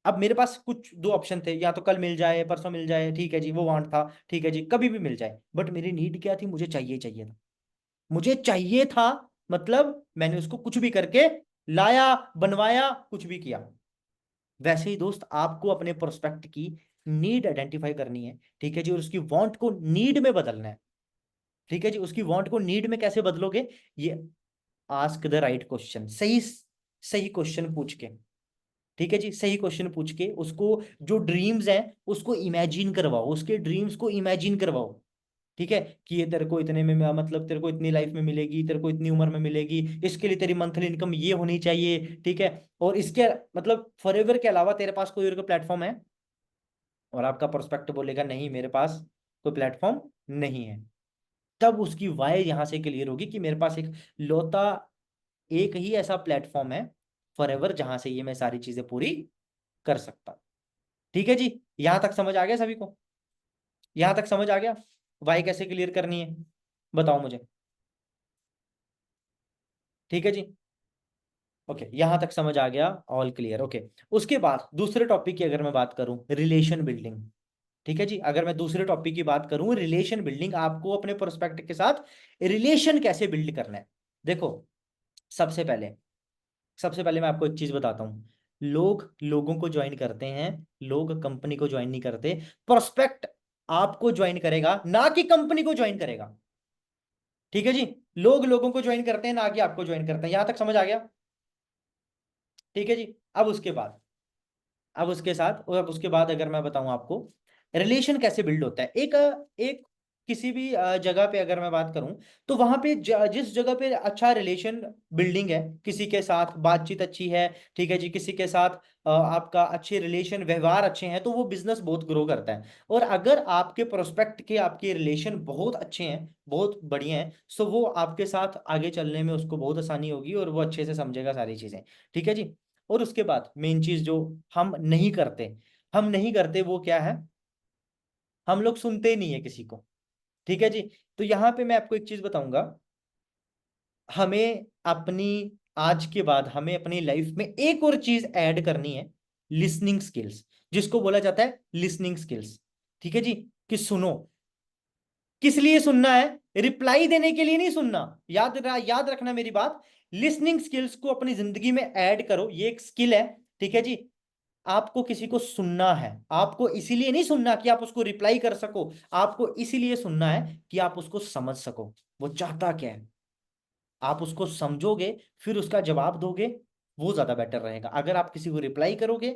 अब मेरे पास कुछ दो ऑप्शन थे, या तो कल मिल जाए, परसों मिल जाए, ठीक है जी, वो वांट था, ठीक है जी, कभी भी मिल जाए, बट मेरी नीड क्या थी, मुझे चाहिए चाहिए था, मुझे चाहिए था। मतलब मैंने उसको कुछ भी करके लाया, बनवाया, कुछ भी किया। वैसे ही दोस्त, आपको अपने प्रोस्पेक्ट की नीड आइडेंटिफाई करनी है, ठीक है जी, और उसकी वांट को नीड में बदलना है। ठीक है जी, उसकी वांट को नीड में कैसे बदलोगे? ये आस्क द राइट क्वेश्चन, सही सही क्वेश्चन पूछ के। ठीक है जी, सही क्वेश्चन पूछ के उसको, जो ड्रीम्स हैं उसको इमेजिन करवाओ, उसके ड्रीम्स को इमेजिन करवाओ। ठीक है, कि ये तेरे को इतने में, मतलब तेरे को इतनी लाइफ में मिलेगी, तेरे को इतनी उम्र में मिलेगी, इसके लिए तेरी मंथली इनकम ये होनी चाहिए। ठीक है, और इसके मतलब फॉरएवर के अलावा तेरे पास कोई और प्लेटफॉर्म है? और आपका प्रोस्पेक्ट बोलेगा नहीं, मेरे पास कोई प्लेटफॉर्म नहीं है। तब उसकी वाय यहां से क्लियर होगी कि मेरे पास एक लौता, एक ही ऐसा प्लेटफॉर्म है फॉरएवर, जहां से ये मैं सारी चीजें पूरी कर सकता हूं। ठीक है जी, यहां तक समझ आ गया सभी को? यहां तक समझ आ गया वाई कैसे क्लियर करनी है? बताओ मुझे। ठीक है जी, ओके, यहां तक समझ आ गया, ऑल क्लियर, ओके। उसके बाद दूसरे टॉपिक की अगर मैं बात करूं, रिलेशन बिल्डिंग। ठीक है जी, अगर मैं दूसरे टॉपिक की बात करूं, रिलेशन बिल्डिंग, आपको अपने प्रोस्पेक्ट के साथ रिलेशन कैसे बिल्ड करना है। देखो, सबसे पहले सबसे पहले मैं आपको एक चीज बताता हूं। लोग लोगों को ज्वाइन करते हैं, लोग कंपनी को ज्वाइन नहीं करते। प्रोस्पेक्ट आपको ज्वाइन करेगा, ना कि कंपनी को ज्वाइन करेगा। ठीक है जी, लोग लोगों को ज्वाइन करते हैं, ना कि आपको ज्वाइन करते हैं। यहां तक समझ आ गया? ठीक है जी, अब उसके बाद, अब उसके साथ, और अब उसके बाद अगर मैं बताऊं आपको, रिलेशन कैसे बिल्ड होता है। एक एक किसी भी जगह पे अगर मैं बात करूं, तो वहां पे जिस जगह पे अच्छा रिलेशन बिल्डिंग है, किसी के साथ बातचीत अच्छी है, ठीक है जी, किसी के साथ आपका अच्छे रिलेशन, व्यवहार अच्छे हैं, तो वो बिजनेस बहुत ग्रो करता है। और अगर आपके प्रोस्पेक्ट के, आपके रिलेशन बहुत अच्छे हैं, बहुत बढ़िया हैं, सो वो आपके साथ आगे चलने में उसको बहुत आसानी होगी, और वो अच्छे से समझेगा सारी चीजें। ठीक है जी, और उसके बाद मेन चीज जो हम नहीं करते वो क्या है? हम लोग सुनते ही नहीं है किसी को। ठीक है जी, तो यहाँ पे मैं आपको एक चीज बताऊंगा। हमें अपनी, आज के बाद हमें अपनी लाइफ में एक और चीज ऐड करनी है, लिसनिंग स्किल्स, जिसको बोला जाता है लिसनिंग स्किल्स। ठीक है जी, कि सुनो, किस लिए सुनना है? रिप्लाई देने के लिए नहीं सुनना। याद रखना मेरी बात। लिसनिंग स्किल्स को अपनी जिंदगी में ऐड करो, ये एक स्किल है। ठीक है जी, आपको किसी को सुनना है, आपको इसीलिए नहीं सुनना कि आप उसको रिप्लाई कर सको, आपको इसीलिए सुनना है कि आप उसको समझ सको, वो चाहता क्या है। आप उसको समझोगे, फिर उसका जवाब दोगे, वो ज्यादा बेटर रहेगा। अगर आप किसी को रिप्लाई करोगे,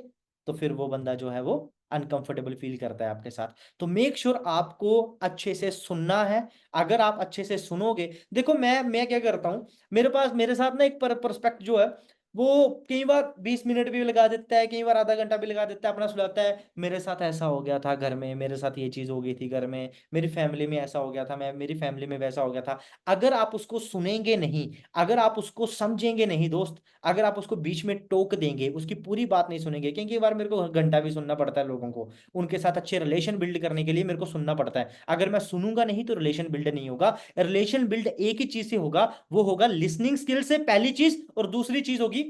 तो फिर वो बंदा जो है वो अनकंफर्टेबल फील करता है आपके साथ। तो मेक श्योर आपको अच्छे से सुनना है। अगर आप अच्छे से सुनोगे, देखो मैं क्या करता हूँ, मेरे साथ ना एक पर्सपेक्ट जो है, वो कई बार 20 मिनट भी लगा देता है, कई बार आधा घंटा भी लगा देता है, अपना सुनाता है, मेरे साथ ऐसा हो गया था घर में, मेरे साथ ये चीज हो गई थी घर में, मेरी फैमिली में ऐसा हो गया था, मैं मेरी फैमिली में वैसा हो गया था। अगर आप उसको सुनेंगे नहीं, अगर आप उसको समझेंगे नहीं दोस्त, अगर आप उसको बीच में टोक देंगे, उसकी पूरी बात नहीं सुनेंगे, क्योंकि बार मेरे को घंटा भी सुनना पड़ता है लोगों को, उनके साथ अच्छे रिलेशन बिल्ड करने के लिए मेरे को सुनना पड़ता है। अगर मैं सुनूंगा नहीं तो रिलेशन बिल्ड नहीं होगा। रिलेशन बिल्ड एक ही चीज से होगा, वो होगा लिसनिंग स्किल से, पहली चीज, और दूसरी चीज होगी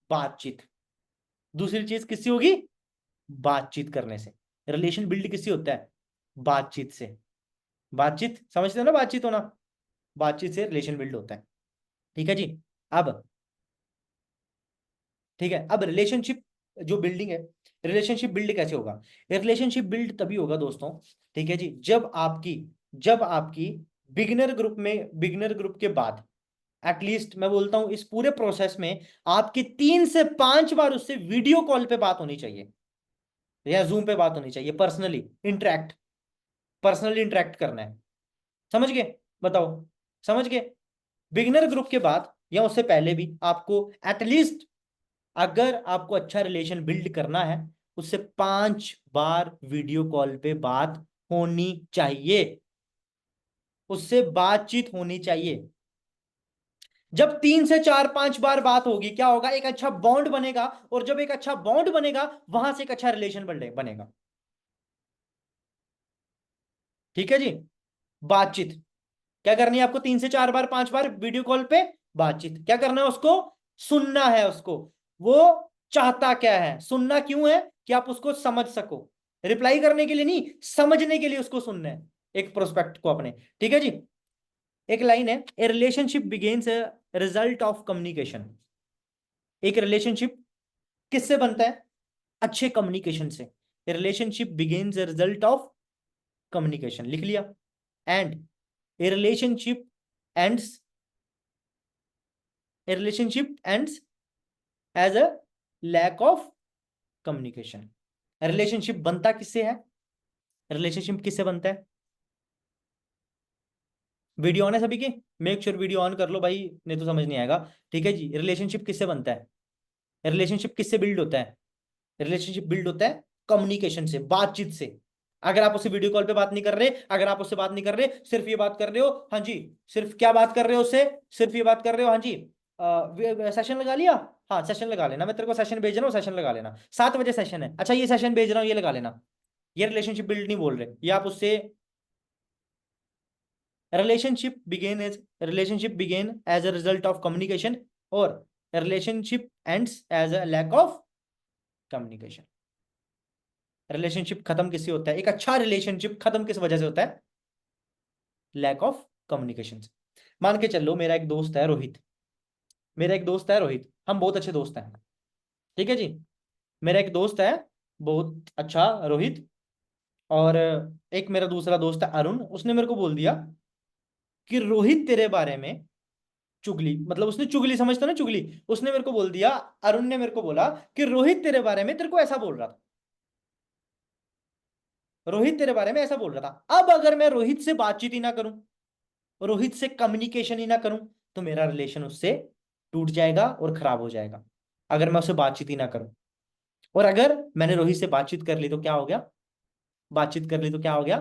बातचीत। दूसरी चीज किससे होगी? बातचीत करने से। रिलेशन बिल्ड किससे होता है? बातचीत से। बातचीत समझते हो ना, बातचीत होना, बातचीत से रिलेशन बिल्ड होता है। ठीक है जी, अब, ठीक है, अब रिलेशनशिप जो बिल्डिंग है, रिलेशनशिप बिल्ड कैसे होगा? रिलेशनशिप बिल्ड तभी होगा दोस्तों, ठीक है जी, जब आपकी बिगिनर ग्रुप के बाद, एटलीस्ट मैं बोलता हूं इस पूरे प्रोसेस में आपकी 3 से 5 बार उससे वीडियो कॉल पे बात होनी चाहिए, या जूम पे बात होनी चाहिए, पर्सनली इंटरेक्ट। पर्सनली इंटरेक्ट करना है। समझ गए? बताओ, समझ गए? बिगिनर ग्रुप के बाद या उससे पहले भी आपको एटलीस्ट, अगर आपको अच्छा रिलेशन बिल्ड करना है, उससे 5 बार वीडियो कॉल पे बात होनी चाहिए, उससे बातचीत होनी चाहिए। जब 3 से 4 5 बार बात होगी, क्या होगा? एक अच्छा बॉन्ड बनेगा, और जब एक अच्छा बॉन्ड बनेगा, वहां से एक अच्छा रिलेशन बनेगा। ठीक है जी? बातचीत क्या करनी है आपको? 3 से 4 बार 5 बार वीडियो कॉल पे बातचीत क्या करना है? उसको सुनना है। उसको, वो चाहता क्या है, सुनना क्यों है? कि आप उसको समझ सको। रिप्लाई करने के लिए नहीं, समझने के लिए उसको सुनना है, एक प्रोस्पेक्ट को अपने। ठीक है जी? एक लाइन है, a relationship begins a result of communication. एक रिलेशनशिप किससे बनता है? अच्छे कम्युनिकेशन से। Relationship begins a result of communication, लिख लिया। And a relationship ends, a relationship ends as a lack of communication. Relationship बनता किससे है? रिलेशनशिप किससे बनता है? वीडियो ऑन है सभी के? मेक श्योर वीडियो ऑन कर लो भाई, नहीं तो समझ नहीं आएगा। ठीक है जी? रिलेशनशिप किससे बनता है? रिलेशनशिप किससे बिल्ड होता है? रिलेशनशिप बिल्ड होता है कम्युनिकेशन से, बातचीत से। अगर आप उससे वीडियो कॉल पे बात नहीं कर रहे, अगर आप उससे बात नहीं कर रहे, सिर्फ ये बात कर रहे हो, हाँ जी, सिर्फ क्या बात कर रहे हो उससे? सिर्फ ये बात कर रहे हो, हाँ जी, सेशन लगा लिया, हाँ सेशन लगा लेना, मैं तेरे को सेशन भेज रहा हूँ, सेशन लगा लेना, 7 बजे सेशन है, अच्छा ये सेशन भेज रहा हूँ, ये लगा लेना। ये रिलेशनशिप बिल्ड नहीं बोल रहे, ये आप उससे, relationship begin as a result of communication, और relationship ends as a lack of communication. Relationship खत्म किससे होता है? एक अच्छा रिलेशनशिप खत्म किस वजह से होता है? Lack of communication. मान के चलो, मेरा एक दोस्त है रोहित, मेरा एक दोस्त है रोहित, हम बहुत अच्छे दोस्त हैं। ठीक है जी? मेरा एक दोस्त है बहुत अच्छा, रोहित। और एक मेरा दूसरा दोस्त है अरुण, उसने मेरे को बोल दिया कि रोहित तेरे बारे में चुगली, मतलब उसने चुगली, समझता ना चुगली, उसने मेरे को बोल दिया, अरुण ने मेरे को बोला कि रोहित तेरे बारे में, तेरे को ऐसा बोल रहा था, रोहित तेरे बारे में ऐसा बोल रहा था। अब अगर मैं रोहित से बातचीत ही ना करूं, रोहित से कम्युनिकेशन ही ना करूं, तो मेरा रिलेशन उससे टूट जाएगा और खराब हो जाएगा, अगर मैं उससे बातचीत ही ना करूं। और अगर मैंने रोहित से बातचीत कर ली तो क्या हो गया? बातचीत कर ली तो क्या हो गया?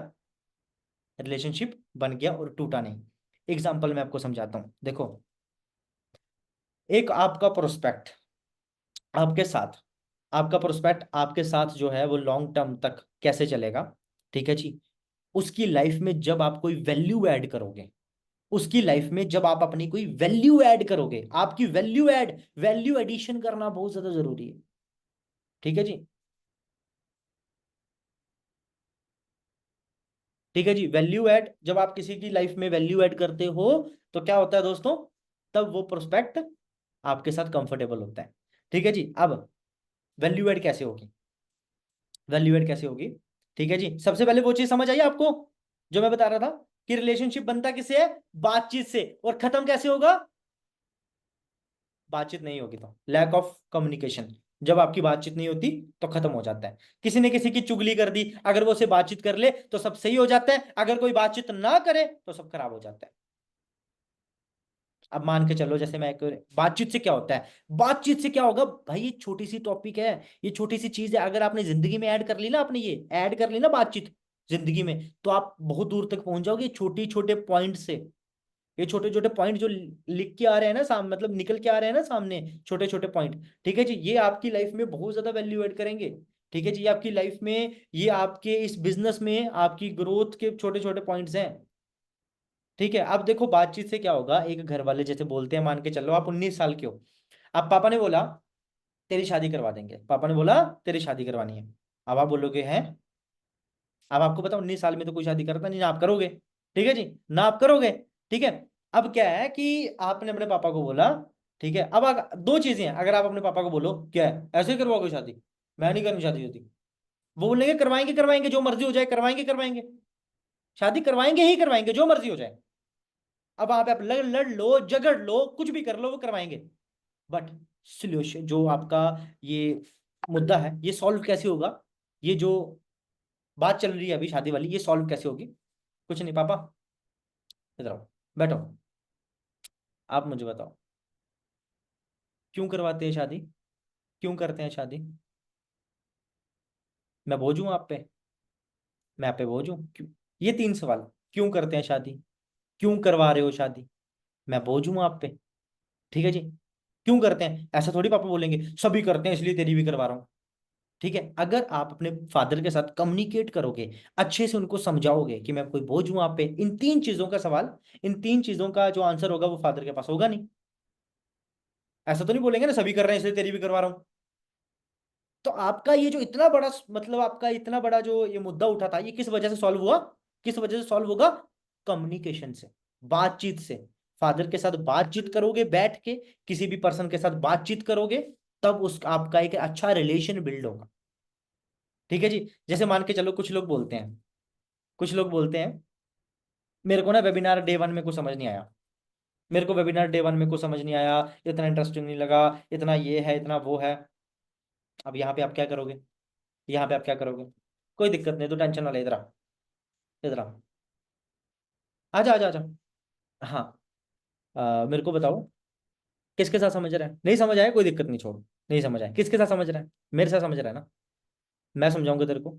रिलेशनशिप बन गया और टूटा नहीं। एग्जाम्पल मैं आपको समझाता हूं, देखो। एक आपका प्रोस्पेक्ट आपके साथ, आपका प्रोस्पेक्ट आपके साथ जो है वो लॉन्ग टर्म तक कैसे चलेगा? ठीक है जी? उसकी लाइफ में जब आप कोई वैल्यू ऐड करोगे, उसकी लाइफ में जब आप अपनी कोई वैल्यू ऐड करोगे, आपकी वैल्यू ऐड, वैल्यू एडिशन करना बहुत ज्यादा जरूरी है। ठीक है जी? ठीक है जी? वैल्यू ऐड, जब आप किसी की लाइफ में वैल्यू ऐड करते हो, तो क्या होता है दोस्तों? तब वो प्रोस्पेक्ट आपके साथ कंफर्टेबल होता है। ठीक है जी? अब वैल्यू ऐड कैसे होगी? वैल्यू ऐड कैसे होगी? ठीक है जी? सबसे पहले वो चीज समझ आई आपको जो मैं बता रहा था, कि रिलेशनशिप बनता किससे है? बातचीत से। और खत्म कैसे होगा? बातचीत नहीं होगी तो लैक ऑफ कम्युनिकेशन। जब आपकी बातचीत नहीं होती तो खत्म हो जाता है। किसी ने किसी की चुगली कर दी, अगर वो उसे बातचीत कर ले तो सब सही हो जाता है, अगर कोई बातचीत ना करे तो सब खराब हो जाता है। अब मान के चलो, जैसे मैं बातचीत से क्या होता है? बातचीत से क्या होगा भाई? ये छोटी सी टॉपिक है, ये छोटी सी चीज है, अगर आपने जिंदगी में ऐड कर ली ना, आपने ये ऐड कर ली ना बातचीत जिंदगी में, तो आप बहुत दूर तक पहुंच जाओगे छोटी छोटे पॉइंट से। ये छोटे छोटे पॉइंट जो लिख के आ रहे हैं ना सामने, मतलब निकल के आ रहे हैं ना सामने, छोटे छोटे पॉइंट, ठीक है जी, ये आपकी लाइफ में बहुत ज्यादा वैल्यू ऐड करेंगे। ठीक है जी? ये आपकी लाइफ में, ये आपके इस बिजनेस में आपकी ग्रोथ के छोटे छोटे पॉइंट्स हैं। ठीक है? अब देखो, बातचीत से क्या होगा, एक घर वाले जैसे बोलते हैं, मान के चलो आप 19 साल के हो, अब पापा ने बोला तेरी शादी करवा देंगे, पापा ने बोला तेरी शादी करवानी है। अब आप बोलोगे हैं, अब आपको पता 19 साल में तो कोई शादी करता नहीं, ना आप करोगे। ठीक है जी? ना आप करोगे। ठीक है? अब क्या है कि आपने अपने पापा को बोला, ठीक है, अब दो चीजें हैं, अगर आप अपने पापा को बोलो क्या है, ऐसे ही करवाओगे शादी, मैं नहीं करनी शादी होती, वो बोलेंगे करवाएंगे करवाएंगे, जो मर्जी हो जाए, करवाएंगे करवाएंगे, शादी करवाएंगे ही करवाएंगे, जो मर्जी हो जाए। अब आप लड़ लड़ लो, झगड़ लो, कुछ भी कर लो, वो करवाएंगे। बट सोल्यूशन जो आपका, ये मुद्दा है, ये सॉल्व कैसे होगा? ये जो बात चल रही है अभी शादी वाली, ये सॉल्व कैसे होगी? कुछ नहीं पापा, इधर आओ, बैठो। आप मुझे बताओ, क्यों करवाते हैं शादी? क्यों करते हैं शादी? मैं बोझ हूं आप पे? मैं आप पे बोझ हूं क्यों? ये 3 सवाल। क्यों करते हैं शादी? क्यों करवा रहे हो शादी? मैं बोझ हूं आप पे? ठीक है जी। क्यों करते हैं? ऐसा थोड़ी पापा बोलेंगे सभी करते हैं इसलिए तेरी भी करवा रहा हूं। ठीक है, अगर आप अपने फादर के साथ कम्युनिकेट करोगे, अच्छे से उनको समझाओगे कि मैं कोई बोझ हूं आप पे, इन 3 चीजों का सवाल, इन 3 चीजों का जो आंसर होगा वो फादर के पास होगा नहीं। ऐसा तो नहीं बोलेंगे ना सभी कर रहे हैं इसलिए तेरी भी करवा रहा हूं। तो आपका ये जो इतना बड़ा, मतलब आपका इतना बड़ा जो ये मुद्दा उठा था, ये किस वजह से सॉल्व हुआ? किस वजह से सॉल्व होगा? कम्युनिकेशन से, बातचीत से। फादर के साथ बातचीत करोगे बैठ के, किसी भी पर्सन के साथ बातचीत करोगे, तब उस आपका एक अच्छा रिलेशन बिल्ड होगा। ठीक है जी। जैसे मान के चलो, कुछ लोग बोलते हैं, कुछ लोग बोलते हैं मेरे को ना वेबिनार डे 1 में कुछ समझ नहीं आया, मेरे को वेबिनार डे 1 में कुछ समझ नहीं आया, इतना इंटरेस्टिंग नहीं लगा, इतना ये है इतना वो है। अब यहाँ पे आप क्या करोगे? यहाँ पे आप क्या करोगे? कोई दिक्कत नहीं, तो टेंशन ना ले, इधर आ, इधर आ, आजा आजा आजा। हाँ, मेरे को बताओ, किसके साथ समझ रहा है? नहीं समझ आया कोई दिक्कत नहीं, छोड़। नहीं समझ आया, किसके साथ समझ रहा है? मेरे साथ समझ रहा है ना? मैं समझाऊंगा तेरे को,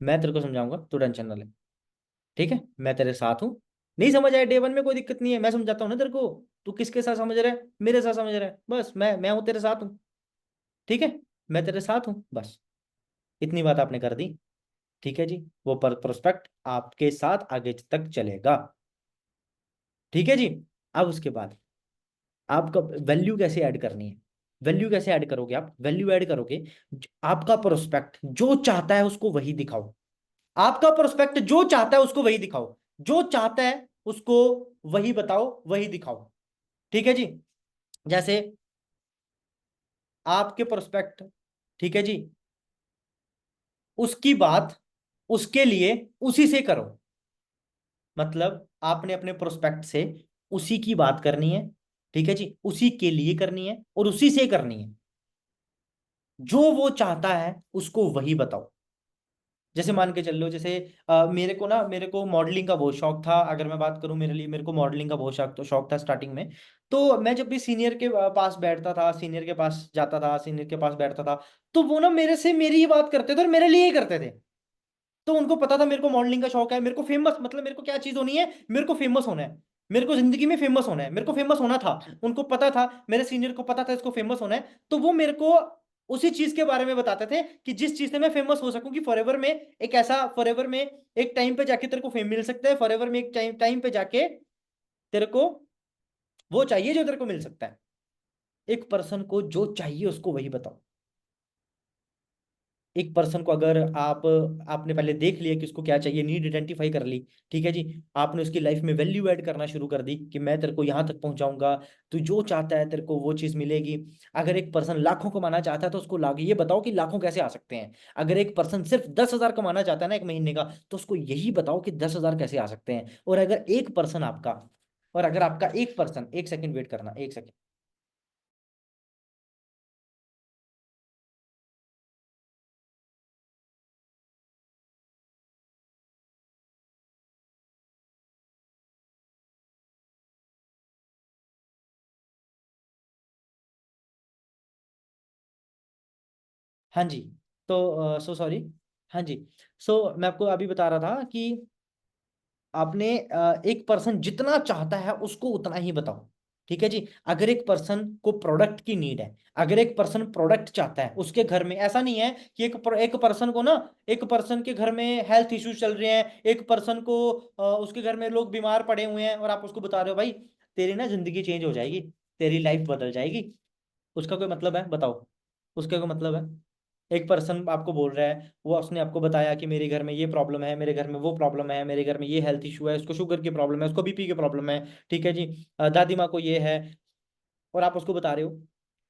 मैं तेरे को समझाऊंगा, तू टेंशन ना ले। ठीक है, मैं तेरे साथ हूँ। नहीं समझ आया डे 1 में, कोई दिक्कत नहीं है, मैं समझाता हूँ ना तेरे को। तू किसके साथ समझ रहा है? मेरे साथ समझ रहा है, बस मैं हूँ तेरे साथ हूँ। ठीक है, मैं तेरे साथ हूँ बस, इतनी बात आपने कर दी। ठीक है जी, वो पर प्रोस्पेक्ट आपके साथ आगे तक चलेगा। ठीक है जी। अब उसके बाद आपका वैल्यू कैसे ऐड करनी है? वैल्यू कैसे ऐड करोगे? आप वैल्यू ऐड करोगे, आपका प्रोस्पेक्ट जो चाहता है उसको वही दिखाओ। आपका प्रोस्पेक्ट जो चाहता है उसको वही दिखाओ, जो चाहता है उसको वही बताओ, वही दिखाओ। ठीक है जी। जैसे आपके प्रोस्पेक्ट, ठीक है जी, उसकी बात उसके लिए उसी से करो। मतलब आपने अपने प्रोस्पेक्ट से उसी की बात करनी है, ठीक है जी, उसी के लिए करनी है और उसी से करनी है। जो वो चाहता है उसको वही बताओ। जैसे मान के चल लो, जैसे मेरे को ना, मेरे को मॉडलिंग का बहुत शौक था, अगर मैं बात करूं मेरे लिए, मेरे को मॉडलिंग का बहुत शौक था स्टार्टिंग में। तो मैं जब भी सीनियर के पास बैठता था, सीनियर के पास जाता था, सीनियर के पास बैठता था, तो वो ना मेरे से मेरी ही बात करते थे और मेरे लिए ही करते थे। तो उनको पता था मेरे को मॉडलिंग का शौक है, मेरे को फेमस, मतलब मेरे को क्या चीज होनी है, मेरे को फेमस होना है, मेरे को जिंदगी में फेमस होना है, मेरे को फेमस होना था। उनको पता था, मेरे सीनियर को पता था इसको फेमस होना है, तो वो मेरे को उसी चीज के बारे में बताते थे कि जिस चीज से मैं फेमस हो सकूं, कि फॉरएवर में एक ऐसा, फॉरएवर में एक टाइम पे जाके तेरे को फेम मिल सकता है, फॉरएवर में एक टाइम टाइम पे जाके तेरे को वो चाहिए जो तेरे को मिल सकता है। एक पर्सन को जो चाहिए उसको वही बताओ। एक पर्सन को अगर आपने पहले देख लिया कि उसको क्या चाहिए, नीड आइडेंटिफाई कर ली, ठीक है जी, आपने उसकी लाइफ में वैल्यू ऐड करना शुरू कर दी कि मैं तेरे को यहाँ तक पहुंचाऊंगा, तू जो चाहता है तेरे को वो चीज मिलेगी। अगर एक पर्सन लाखों कमाना चाहता है तो उसको लाख ये बताओ कि लाखों कैसे आ सकते हैं। अगर एक पर्सन सिर्फ 10,000 कमाना चाहता है ना एक महीने का, तो उसको यही बताओ कि 10,000 कैसे आ सकते हैं। और अगर एक पर्सन आपका, और अगर आपका एक पर्सन, एक सेकंड वेट करना, एक सेकंड। हाँ जी। तो सो सॉरी। हाँ जी। सो मैं आपको अभी बता रहा था कि आपने एक पर्सन जितना चाहता है उसको उतना ही बताओ। ठीक है जी। अगर एक पर्सन को प्रोडक्ट की नीड है, अगर एक पर्सन प्रोडक्ट चाहता है, उसके घर में ऐसा नहीं है कि एक पर्सन को ना, एक पर्सन के घर में हेल्थ इश्यूज चल रहे हैं, एक पर्सन को उसके घर में लोग बीमार पड़े हुए हैं और आप उसको बता रहे हो भाई तेरी ना जिंदगी चेंज हो जाएगी, तेरी लाइफ बदल जाएगी। उसका कोई मतलब है? बताओ, उसका कोई मतलब है? एक पर्सन आपको बोल रहा है, वो उसने आपको बताया कि मेरे घर में ये प्रॉब्लम है, मेरे घर में वो प्रॉब्लम है, मेरे घर में ये हेल्थ इशू है, उसको शुगर की प्रॉब्लम है, उसको बीपी की प्रॉब्लम है, ठीक है जी, दादी माँ को ये है, और आप उसको बता रहे हो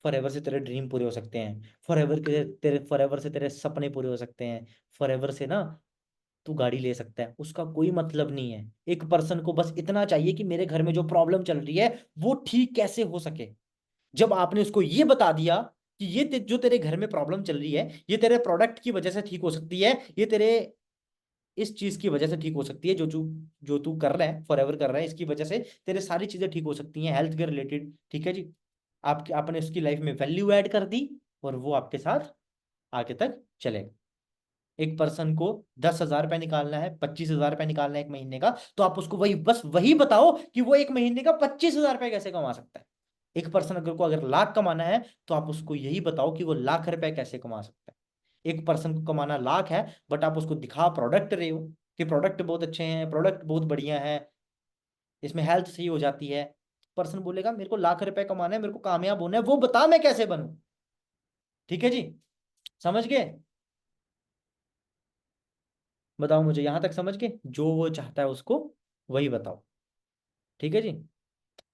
फॉरएवर से तेरे ड्रीम पूरे हो सकते हैं, फॉरएवर के तेरे फॉरएवर से तेरे सपने पूरे हो सकते हैं, फॉरएवर से ना तू गाड़ी ले सकता है। उसका कोई मतलब नहीं है। एक पर्सन को बस इतना चाहिए कि मेरे घर में जो प्रॉब्लम चल रही है वो ठीक कैसे हो सके। जब आपने उसको ये बता दिया कि ये जो तेरे घर में प्रॉब्लम चल रही है ये तेरे प्रोडक्ट की वजह से ठीक हो सकती है, ये तेरे इस चीज की वजह से ठीक हो सकती है, जो तू कर रहा है, फॉरएवर कर रहा है, इसकी वजह से तेरे सारी चीजें ठीक हो सकती हैं हेल्थ के रिलेटेड। ठीक है जी, आपके आपने उसकी लाइफ में वैल्यू ऐड कर दी और वो आपके साथ आगे तक चलेगा। एक पर्सन को 10,000 रुपये निकालना है, 25,000 रुपये निकालना है एक महीने का, तो आप उसको वही बस वही बताओ कि वो एक महीने का 25,000 रुपये कैसे कमा सकता है। एक पर्सन अगर लाख कमाना है तो आप उसको यही बताओ कि वो लाख रुपए कैसे कमा सकता है। एक पर्सन को कमाना लाख है, बट आप उसको दिखा प्रोडक्ट रहे हो कि प्रोडक्ट बहुत अच्छे हैं, प्रोडक्ट बहुत बढ़िया है, इसमें हेल्थ सही हो जाती है। पर्सन बोलेगा मेरे को लाख रुपए कमाना है, मेरे को कामयाब होना है, वो बता मैं कैसे बनूं। ठीक है जी, समझ गए? बताओ मुझे, यहां तक समझ गए? जो वो चाहता है उसको वही बताओ। ठीक है जी,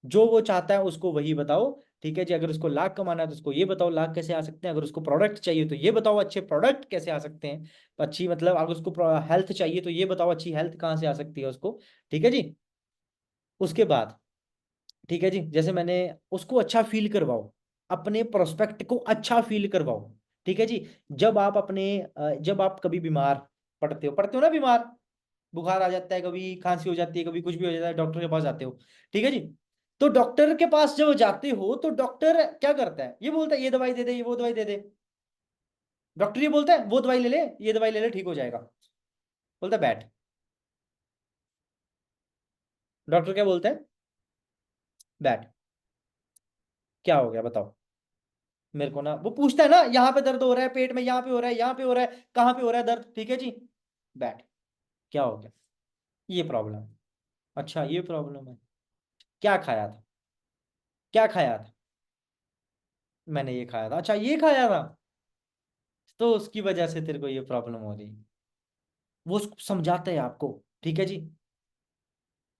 जो वो चाहता है उसको वही बताओ। ठीक है जी, अगर उसको लाख कमाना है तो उसको ये बताओ लाख कैसे आ सकते हैं, अगर उसको प्रोडक्ट चाहिए तो ये बताओ अच्छे प्रोडक्ट कैसे आ सकते हैं, अच्छी मतलब अगर उसको हेल्थ चाहिए तो ये बताओ अच्छी हेल्थ कहाँ से आ सकती है उसको। ठीक है जी, उसके बाद ठीक है जी, जैसे मैंने उसको अच्छा फील करवाओ, अपने प्रोस्पेक्ट को अच्छा फील करवाओ। ठीक है जी, जब आप कभी बीमार पड़ते हो ना, बीमार बुखार आ जाता है, कभी खांसी हो जाती है, कभी कुछ भी हो जाता है, डॉक्टर के पास जाते हो। ठीक है जी, तो डॉक्टर के पास जब जाते हो तो डॉक्टर क्या करता है, ये बोलता है ये दवाई दे दे, ये वो दवाई दे दे। डॉक्टर ये बोलता है वो दवाई ले ले, ये दवाई ले ले, ठीक हो जाएगा। बोलता है बैठ। डॉक्टर क्या बोलता है? बैठ। क्या हो गया बताओ? मेरे को ना, वो पूछता है ना, यहाँ पे दर्द हो रहा है पेट में, यहाँ पे हो रहा है, यहाँ पे हो रहा है, कहाँ पे हो रहा है दर्द? ठीक है जी, बैठ। क्या हो गया? ये प्रॉब्लम है। अच्छा ये प्रॉब्लम है, क्या खाया था? क्या खाया था? मैंने ये खाया था। अच्छा ये खाया था, तो उसकी वजह से तेरे को ये प्रॉब्लम हो रही है। वो समझाता है आपको। ठीक है जी,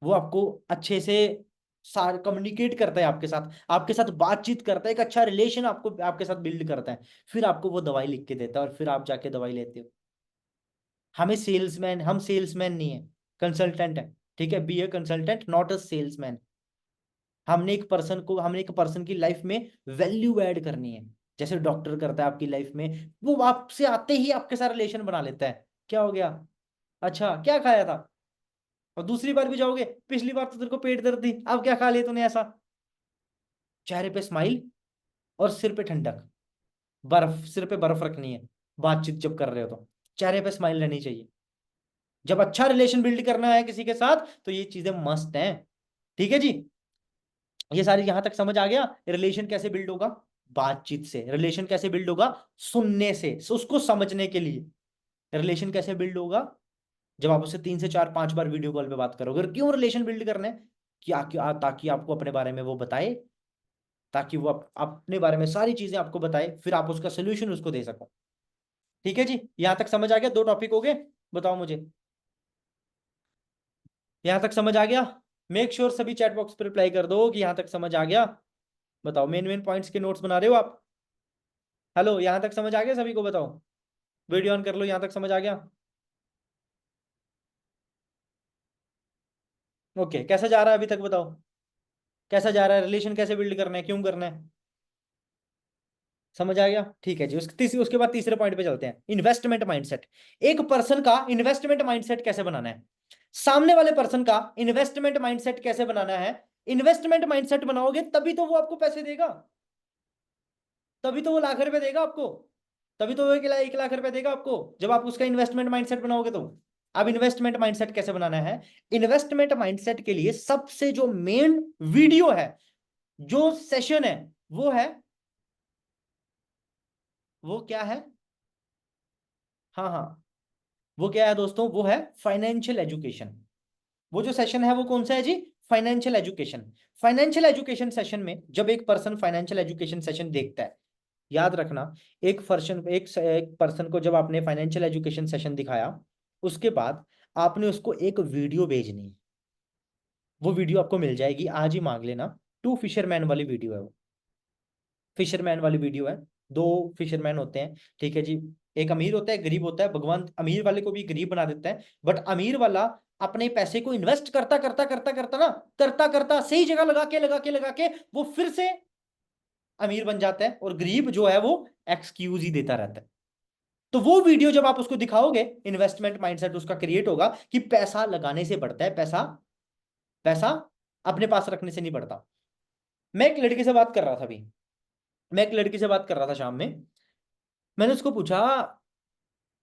वो आपको अच्छे से सार कम्युनिकेट करता है आपके साथ बातचीत करता है, एक अच्छा रिलेशन आपको आपके साथ बिल्ड करता है, फिर आपको वो दवाई लिख के देता है और फिर आप जाके दवाई लेते हो। हम सेल्समैन नहीं है, कंसल्टेंट है। ठीक है, be a consultant not a salesman. हमने एक पर्सन की लाइफ में वैल्यू ऐड करनी है, जैसे डॉक्टर करता है आपकी लाइफ में। वो आपसे आते ही आपके साथ रिलेशन बना लेता है। क्या हो गया? अच्छा क्या खाया था? और दूसरी बार भी जाओगे, पिछली बार तो तेरे को पेट दर्द थी, अब क्या खा लिया तूने ऐसा? चेहरे पे स्माइल और सिर पे ठंडक। सिर पे बर्फ रखनी है, बातचीत जब कर रहे हो तो चेहरे पे स्माइल रहनी चाहिए। जब अच्छा रिलेशन बिल्ड करना है किसी के साथ तो ये चीजें मस्त हैं। ठीक है जी, ये सारी यहां तक समझ आ गया? रिलेशन कैसे बिल्ड होगा? बातचीत से। रिलेशन कैसे बिल्ड होगा? सुनने से, उसको समझने के लिए। रिलेशन कैसे बिल्ड होगा? जब आप उससे 3 से 4 5 बार वीडियो कॉल पे बात करोगे। और क्यों रिलेशन बिल्ड करना है? क्या ताकि आपको अपने बारे में वो बताए, ताकि वो अपने बारे में सारी चीजें आपको बताए, फिर आप उसका सोल्यूशन उसको दे सको। ठीक है जी, यहां तक समझ आ गया? 2 टॉपिक हो गए, बताओ मुझे, यहां तक समझ आ गया? मेक श्योर सभी चैट बॉक्स पर रिप्लाई कर दो कि यहां तक समझ आ गया। बताओ, मेन मेन पॉइंट्स के नोट्स बना रहे हो आप? हेलो, यहां तक समझ आ गया सभी को? बताओ, वीडियो ऑन कर लो, यहां तक समझ आ गया? ओके, कैसा जा रहा है अभी तक बताओ? कैसा जा रहा है? रिलेशन कैसे बिल्ड करना है, क्यों करना है? समझ आ गया? ठीक है जी, उसके बाद तीसरे पॉइंट पे चलते हैं, इन्वेस्टमेंट माइंडसेट। एक पर्सन का इन्वेस्टमेंट माइंडसेट कैसे बनाना है, सामने वाले पर्सन का इन्वेस्टमेंट माइंडसेट कैसे बनाना है। इन्वेस्टमेंट माइंडसेट बनाओगे तभी तो वो आपको पैसे देगा, तभी तो वो लाख रुपए देगा आपको, तभी तो वो 1 लाख रुपए देगा आपको, जब आप उसका इन्वेस्टमेंट माइंडसेट बनाओगे तो। अब इन्वेस्टमेंट माइंडसेट कैसे बनाना है? इन्वेस्टमेंट माइंडसेट के लिए सबसे जो मेन वीडियो है, जो सेशन है, वो है, वो क्या है? हाँ हाँ, वो क्या है दोस्तों? वो है फाइनेंशियल एजुकेशन। वो जो सेशन है वो कौन सा है जी? Financial education. Financial education session में जब एक पर्सन फाइनेंशियल एजुकेशन सेशन देखता है, याद रखना, एक पर्सन को जब आपने फाइनेंशियल एजुकेशन सेशन दिखाया, उसके बाद आपने उसको एक वीडियो भेजनी है। वो वीडियो आपको मिल जाएगी, आज ही मांग लेना। टू फिशरमैन वाली वीडियो है वो, फिशरमैन वाली वीडियो है। 2 फिशरमैन होते हैं। ठीक है जी, एक अमीर होता है, गरीब होता है, भगवान अमीर वाले को भी गरीब बना देता है, बट अमीर वाला अपने पैसे को इन्वेस्ट करता करता करता करता ना, करता करता सही जगह लगा के वो फिर से अमीर बन जाता है, और गरीब जो है वो एक्सक्यूज ही देता रहता है। तो वो वीडियो जब आप उसको दिखाओगे, इन्वेस्टमेंट माइंडसेट उसका क्रिएट होगा कि पैसा लगाने से बढ़ता है, पैसा पैसा अपने पास रखने से नहीं बढ़ता। मैं एक लड़की से बात कर रहा था अभी, मैं एक लड़की से बात कर रहा था शाम में। मैंने उसको पूछा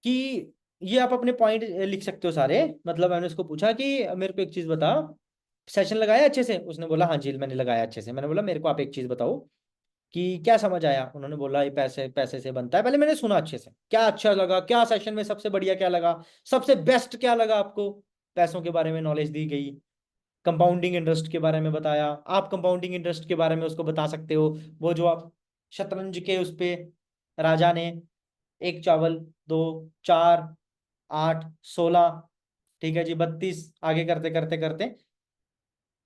कि ये आप अपने पॉइंट लिख सकते हो सारे, मतलब मैंने उसको पूछा कि मेरे को एक चीज बता, सेशन लगाया अच्छे से? उसने बोला हाँ जी मैंने लगाया अच्छे से। मैंने बोला मेरे को आप एक चीज बताओ कि क्या समझ आया? उन्होंने बोला ये पैसे पैसे से बनता है। पहले मैंने सुना अच्छे से, क्या अच्छा लगा, क्या सेशन में सबसे बढ़िया क्या लगा, सबसे बेस्ट क्या लगा आपको? पैसों के बारे में नॉलेज दी गई, कंपाउंडिंग इंटरेस्ट के बारे में बताया। आप कंपाउंडिंग इंटरेस्ट के बारे में उसको बता सकते हो, वो जो आप शतरंज के उस पे राजा ने एक चावल, दो, चार, आठ, 16, ठीक है जी, 32, आगे करते करते करते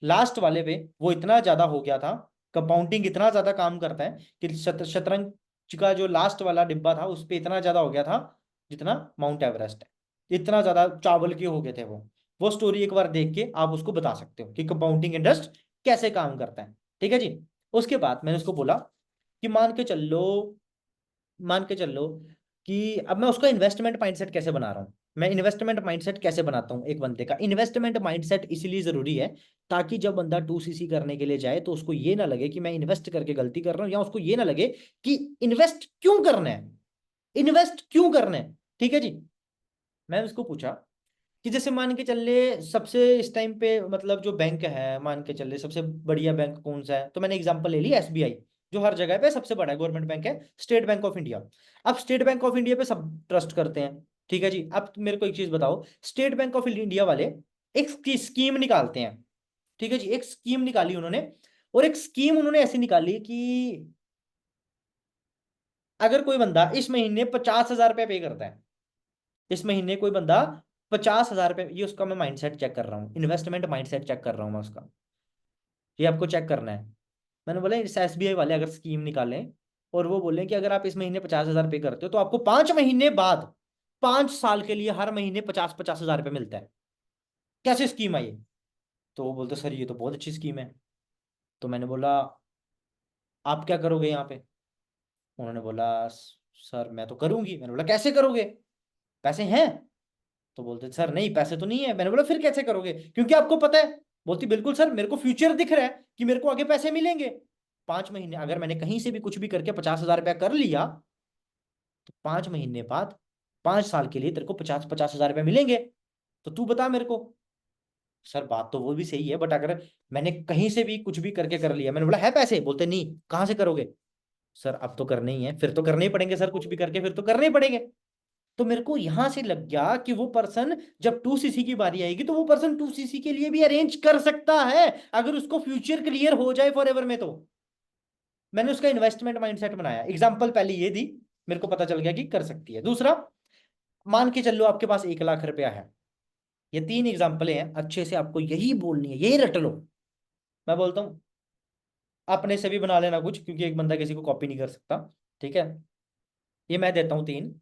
लास्ट वाले पे वो इतना ज्यादा हो गया था, कंपाउंडिंग इतना ज्यादा काम करता है कि शतरंज का जो लास्ट वाला डिब्बा था उस पे इतना ज्यादा हो गया था जितना माउंट एवरेस्ट है, इतना ज्यादा चावल के हो गए थे वो स्टोरी एक बार देख के आप उसको बता सकते हो कि कंपाउंडिंग इंटरेस्ट कैसे काम करता है। ठीक है जी। उसके बाद मैंने उसको बोला कि मान के चल लो कि अब मैं उसका इन्वेस्टमेंट माइंडसेट कैसे बना रहा हूँ। मैं इन्वेस्टमेंट माइंडसेट कैसे बनाता हूँ एक बंदे का? इन्वेस्टमेंट माइंडसेट इसलिए जरूरी है ताकि जब बंदा 2cc करने के लिए जाए तो उसको ये ना लगे कि मैं इन्वेस्ट करके गलती कर रहा हूँ, या उसको ये ना लगे कि इन्वेस्ट क्यों करना है, इन्वेस्ट क्यों करना है। ठीक है जी। मैं उसको पूछा कि जैसे मान के चल ले सबसे इस टाइम पे मतलब जो बैंक है, मान के चल ले सबसे बढ़िया बैंक कौन सा है, तो मैंने एग्जांपल ले लिया एसबीआई, जो हर जगह पे सबसे बड़ा गवर्नमेंट बैंक है, स्टेट बैंक ऑफ इंडिया। अब स्टेट बैंक ऑफ इंडिया पे सब ट्रस्ट करते हैं। ठीक है जी। अब मेरे को एक चीज बताओ, स्टेट बैंक ऑफ इंडिया वाले एक स्कीम निकालते हैं। ठीक है जी। एक स्कीम निकाली उन्होंने, और एक स्कीम उन्होंने ऐसी निकाली कि अगर कोई बंदा इस महीने 50,000 रुपये पे करता है, इस महीने कोई बंदा 50,000 रुपये, ये उसका मैं माइंडसेट चेक कर रहा हूँ, इन्वेस्टमेंट माइंडसेट चेक कर रहा हूँ मैं उसका, ये आपको चेक करना है। मैंने बोला इस एसबीआई वाले अगर स्कीम निकालें और वो बोले कि अगर आप इस महीने 50,000 पे करते हो तो आपको 5 महीने बाद 5 साल के लिए हर महीने 50-50 हजार रुपये मिलता है, कैसे स्कीम है ये? तो वो बोलते सर ये तो बहुत अच्छी स्कीम है। तो मैंने बोला आप क्या करोगे यहाँ पे? उन्होंने बोला सर मैं तो करूंगी। मैंने बोला कैसे करोगे, पैसे हैं? तो बोलते सर नहीं पैसे तो नहीं है। मैंने बोला फिर कैसे करोगे, क्योंकि आपको पता है? बोलती बिल्कुल सर मेरे को फ्यूचर दिख रहा है कि मेरे को आगे पैसे मिलेंगे। 5 महीने अगर मैंने कहीं से भी कुछ भी करके 50,000 रुपया कर लिया तो 5 महीने बाद 5 साल के लिए तेरे को 50-50 हजार रुपया मिलेंगे। तो तू बता मेरे को। सर बात तो वो भी सही है, बट अगर मैंने कहीं से भी कुछ भी करके कर लिया, मैंने बोला है पैसे? बोलते नहीं। कहाँ से करोगे? सर अब तो करने ही है, फिर तो करने ही पड़ेंगे सर, कुछ भी करके फिर तो करने ही पड़ेंगे। तो मेरे को यहां से लग गया कि वो पर्सन जब 2cc की बारी आएगी तो वो पर्सन 2cc के लिए भी अरेंज कर सकता है अगर उसको फ्यूचर क्लियर हो जाए फॉर एवर में। तो मैंने उसका इन्वेस्टमेंट माइंडसेट बनाया, एग्जांपल पहले ये दी, मेरे को पता चल गया कि कर सकती है। दूसरा, मान के चल लो आपके पास 1 लाख रुपया है। ये 3 एग्जाम्पलें हैं, अच्छे से आपको यही बोलनी है, यही रट लो। मैं बोलता हूँ अपने से भी बना लेना कुछ, क्योंकि एक बंदा किसी को कॉपी नहीं कर सकता। ठीक है। ये मैं देता हूँ 3।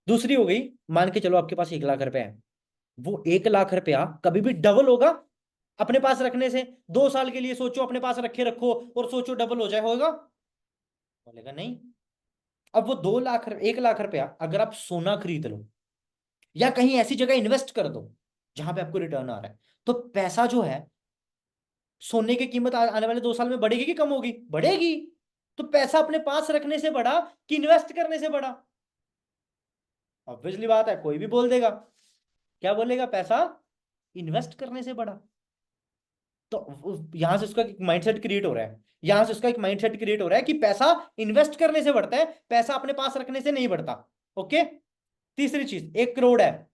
दूसरी हो गई, मान के चलो आपके पास 1 लाख रुपए है, वो 1 लाख रुपया कभी भी डबल होगा अपने पास रखने से? 2 साल के लिए सोचो अपने पास रखे रखो और सोचो डबल हो जाए, होगा? बोलेगा नहीं। अब वो 2 लाख 1 लाख रुपया अगर आप सोना खरीद लो या कहीं ऐसी जगह इन्वेस्ट कर दो जहां पे आपको रिटर्न आ रहा है, तो पैसा जो है, सोने की कीमत आने वाले 2 साल में बढ़ेगी कि कम होगी? बढ़ेगी। तो पैसा अपने पास रखने से बढ़ा कि इन्वेस्ट करने से बढ़ा? ऑब्वियसली बात है, कोई भी बोल देगा। क्या बोलेगा? पैसा इन्वेस्ट करने से बढ़ा। तो यहां से उसका एक माइंडसेट क्रिएट हो रहा है, यहां से उसका एक माइंडसेट क्रिएट हो रहा है कि पैसा इन्वेस्ट करने से बढ़ता है, पैसा अपने पास रखने से नहीं बढ़ता। ओके। तीसरी चीज, 1 करोड़ है,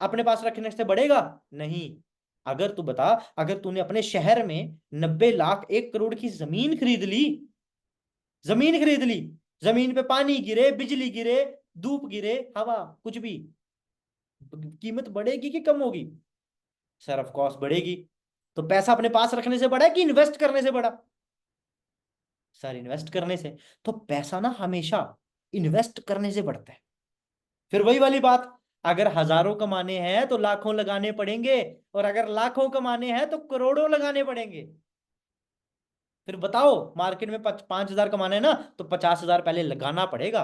अपने पास रखने से बढ़ेगा? नहीं। अगर तू बता, अगर तूने अपने शहर में 90 लाख 1 करोड़ की जमीन खरीद ली, जमीन खरीद ली, जमीन पे पानी गिरे, बिजली गिरे, धूप गिरे, हवा, कुछ भी, कीमत बढ़ेगी कि कम होगी? सर ऑफ कोर्स बढ़ेगी। तो पैसा अपने पास रखने से बढ़ा कि इन्वेस्ट करने से बढ़ा? सर इन्वेस्ट करने से। तो पैसा ना हमेशा इन्वेस्ट करने से बढ़ता है। फिर वही वाली बात, अगर हजारों कमाने हैं तो लाखों लगाने पड़ेंगे, और अगर लाखों कमाने हैं तो करोड़ों लगाने पड़ेंगे। फिर बताओ, मार्केट में 5,000 कमाने हैं ना, तो 50,000 पहले लगाना पड़ेगा,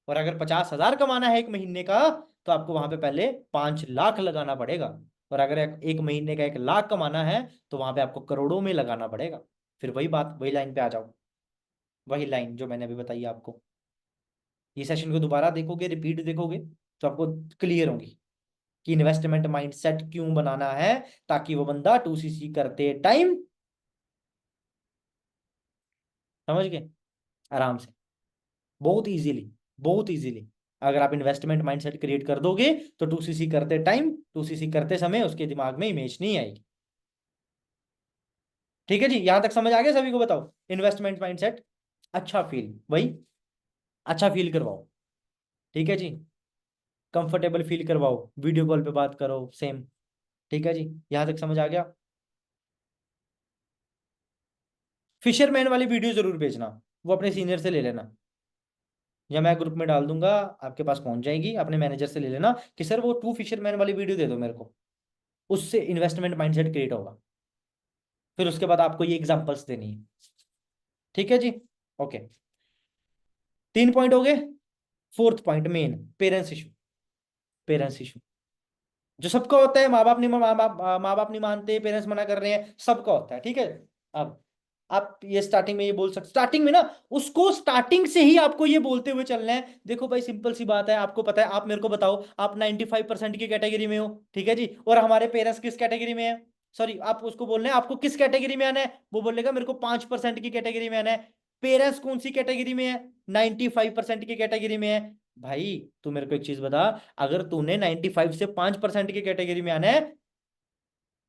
और अगर 50,000 कमाना है एक महीने का, तो आपको वहां पे पहले 5 लाख लगाना पड़ेगा। और अगर एक महीने का 1 लाख कमाना है, तो वहां पे आपको करोड़ों में लगाना पड़ेगा। फिर वही बात, वही लाइन पे आ जाओ, वही लाइन जो मैंने अभी बताई आपको। ये सेशन को दोबारा देखोगे, रिपीट देखोगे, तो आपको क्लियर होगी कि इन्वेस्टमेंट माइंडसेट क्यों बनाना है, ताकि वो बंदा 2CC करते टाइम, समझ गए, आराम से, बहुत इजीली, बहुत इजीली। अगर आप इन्वेस्टमेंट माइंडसेट क्रिएट कर दोगे, तो 2CC करते टाइम, 2CC करते समय उसके दिमाग में इमेज नहीं आएगी। ठीक है जी, यहां तक समझ आ गया सभी को? बताओ, इन्वेस्टमेंट माइंडसेट, अच्छा फील, वही अच्छा फील करवाओ। ठीक है जी, कंफर्टेबल फील करवाओ, वीडियो कॉल पे बात करो, सेम। ठीक है जी, यहां तक समझ आ गया? फिशरमैन वाली वीडियो जरूर भेजना, वो अपने सीनियर से ले लेना, या मैं ग्रुप में डाल दूंगा, आपके पास पहुंच जाएगी। अपने मैनेजर से ले लेना कि सर वो 2 फिशरमैन वाली वीडियो दे दो मेरे को, उससे इन्वेस्टमेंट माइंडसेट क्रिएट होगा। फिर उसके बाद आपको ये एग्जांपल्स देनी है। ठीक है जी, ओके। 3 पॉइंट हो गए। Fourth point main, parents issue. Parents issue जो सबका होता है, माँ बाप नहीं मानते, पेरेंट्स मना कर रहे हैं, सबका होता है। ठीक है, अब आप ये स्टार्टिंग में ये बोल सकते, स्टार्टिंग में ना, उसको स्टार्टिंग से ही आपको ये बोलते हुए चलना है, देखो भाई सिंपल सी बात है, आपको पता है, आप मेरे को बताओ, आप 95% की कैटेगरी में हो, ठीक है जी, और हमारे पेरेंट्स किस कैटेगरी में है? सॉरी, आप उसको बोलना है आपको किस कैटेगरी में आना है, वो बोलेगा मेरे को 5% की कैटेगरी में आना है। पेरेंट्स कौन सी कैटेगरी में है? 95% की कैटेगरी में है। भाई तू मेरे को एक चीज बता, अगर तूने 95 से 5% की कैटेगरी में आना है,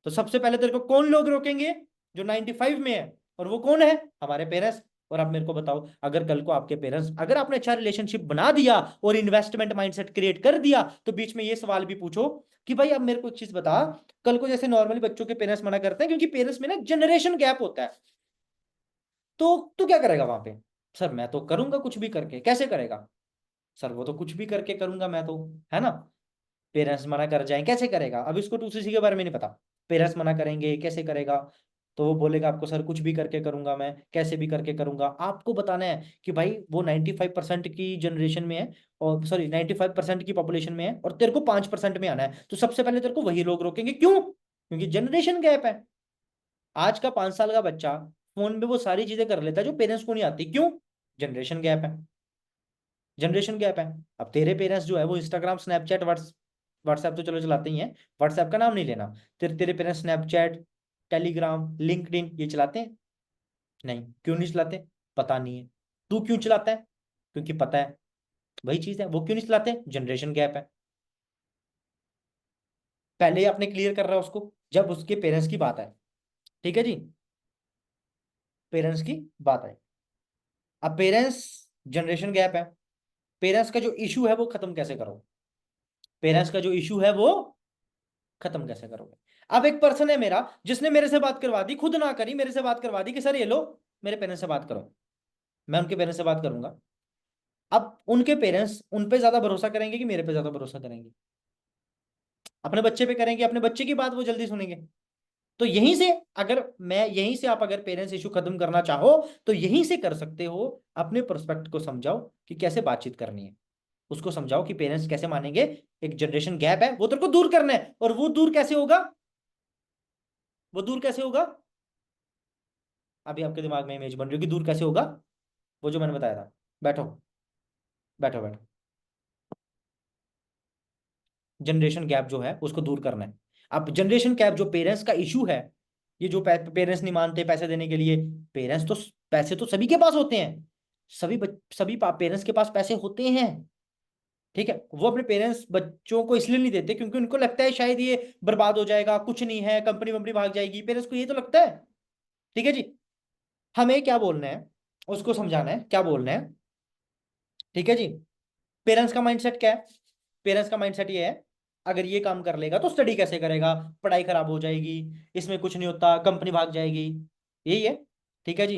तो सबसे पहले तेरे को कौन लोग रोकेंगे? जो 95 में है, और वो कौन है? हमारे पेरेंट्स। और आप मेरे को बताओ, अगर कल को आपके पेरेंट्स, अगर आपने अच्छा रिलेशनशिप बना दिया और इन्वेस्टमेंट माइंडसेट क्रिएट कर दिया, तो बीच में ये सवाल भी पूछो कि भाई अब मेरे को एक चीज बता, कल को जैसे नॉर्मली बच्चों के पेरेंट्स मना करते हैं, क्योंकि पेरेंट्स में ना जनरेशन गैप होता है, तो तू क्या करेगा वहां पे? सर मैं तो करूंगा कुछ भी करके। कैसे करेगा? सर वो तो कुछ भी करके करूंगा मैं तो, है ना। पेरेंट्स मना कर जाए कैसे करेगा? अब इसको 2CC के बारे में नहीं पता, पेरेंट्स मना करेंगे कैसे करेगा, तो वो बोलेगा आपको सर कुछ भी करके करूंगा, मैं कैसे भी करके करूंगा। आपको बताना है कि भाई वो 95% की जनरेशन में है, और सॉरी 95% की पॉपुलेशन में है, और तेरे को 5% में आना है, तो सबसे पहले तेरे को वही लोग रोकेंगे। क्यों? क्योंकि जनरेशन गैप है। आज का 5 साल का बच्चा फोन में वो सारी चीजें कर लेता है जो पेरेंट्स को नहीं आती। क्यों? जनरेशन गैप है, जनरेशन गैप है। अब तेरे पेरेंट्स जो है वो इंस्टाग्राम, स्नैपचैट, व्हाट्सएप तो चलो चलाते ही हैं, व्हाट्सएप का नाम नहीं लेना। तेरे पेरेंट्स स्नैपचैट, टेलीग्राम, लिंक्डइन ये चलाते हैं? नहीं। क्यों नहीं चलाते? पता नहीं है। तू क्यों चलाता है? क्योंकि पता है। वही चीज है, वो क्यों नहीं चलाते? जनरेशन गैप है। पहले ही आपने क्लियर कर रहा है उसको, जब उसके पेरेंट्स की बात है। ठीक है जी, पेरेंट्स की बात है। अब पेरेंट्स, जनरेशन गैप है, पेरेंट्स का जो इशू है वो खत्म कैसे करो? पेरेंट्स का जो इशू है वो खत्म कैसे करोगे? अब एक पर्सन है मेरा, जिसने मेरे से बात करवा दी, खुद ना करी, मेरे से बात करवा दी कि सर ये लो, मेरे पेरेंट्स से बात करो। मैं उनके पेरेंट्स से बात करूंगा। अब उनके पेरेंट्स उन पे ज्यादा भरोसा करेंगे कि मेरे पे ज्यादा भरोसा करेंगे? अपने बच्चे पे करेंगे, अपने बच्चे की बात वो जल्दी सुनेंगे। तो यहीं से, अगर मैं यहीं से, आप अगर पेरेंट्स इशू खत्म करना चाहो, तो यहीं से कर सकते हो। अपने प्रोस्पेक्ट को समझाओ कि कैसे बातचीत करनी है, उसको समझाओ कि पेरेंट्स कैसे मानेंगे। एक जनरेशन गैप है, वो तेरे को दूर करना है, और वो दूर कैसे होगा? वो दूर कैसे होगा? अभी आपके दिमाग में इमेज बन रही होगी, दूर कैसे होगा? वो जो मैंने बताया था। बैठो, बैठो, बैठो। जनरेशन गैप जो है उसको दूर करना है। अब जनरेशन गैप जो पेरेंट्स का इशू है, ये जो पेरेंट्स नहीं मानते पैसे देने के लिए, पेरेंट्स तो, पैसे तो सभी के पास होते हैं, सभी पेरेंट्स के पास पैसे होते हैं। ठीक है, वो अपने पेरेंट्स बच्चों को इसलिए नहीं देते क्योंकि उनको लगता है शायद ये बर्बाद हो जाएगा, कुछ नहीं है, कंपनी वंपनी भाग जाएगी, पेरेंट्स को ये तो लगता है। ठीक है जी, हमें क्या बोलना है, उसको समझाना है क्या बोलना है। ठीक है जी, पेरेंट्स का माइंडसेट क्या है? पेरेंट्स का माइंडसेट ये है, अगर ये काम कर लेगा तो स्टडी कैसे करेगा, पढ़ाई खराब हो जाएगी, इसमें कुछ नहीं होता, कंपनी भाग जाएगी, यही है। ठीक है जी,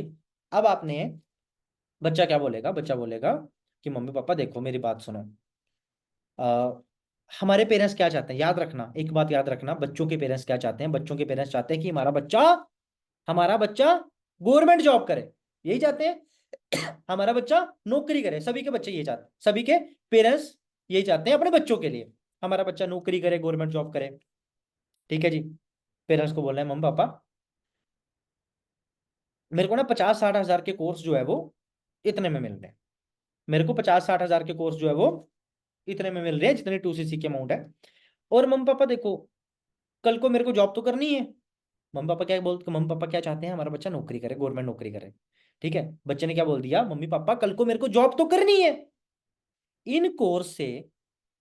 अब आपने, बच्चा क्या बोलेगा? बच्चा बोलेगा कि मम्मी पापा देखो मेरी बात सुनो, आ, हमारे पेरेंट्स क्या चाहते हैं, याद रखना एक बात, याद रखना, बच्चों के पेरेंट्स क्या चाहते हैं? बच्चों के पेरेंट्स चाहते हैं कि हमारा बच्चा गवर्नमेंट जॉब करे, यही चाहते हैं। हमारा बच्चा नौकरी करे, सभी के बच्चे ये चाहते, सभी के पेरेंट्स यही चाहते हैं अपने बच्चों के लिए, हमारा बच्चा नौकरी करे, गवर्नमेंट जॉब करे। ठीक है जी। पेरेंट्स को बोल रहे हैं मम्मी पापा मेरे को ना 50-60 हजार के कोर्स जो है वो इतने में मिल रहे हैं, मेरे को 50-60 हजार के कोर्स जो है वो इतने में मिल रहे हैं जितने 2cc की अमाउंट है। और मम्मी पापा देखो कल को मेरे को जॉब तो करनी है। मम्मी पापा क्या चाहते हैं, हमारा बच्चा नौकरी करे, गवर्नमेंट नौकरी करे। ठीक है, बच्चे ने क्या बोल दिया, मम्मी पापा कल को मेरे को जॉब तो करनी है, इन कोर्स से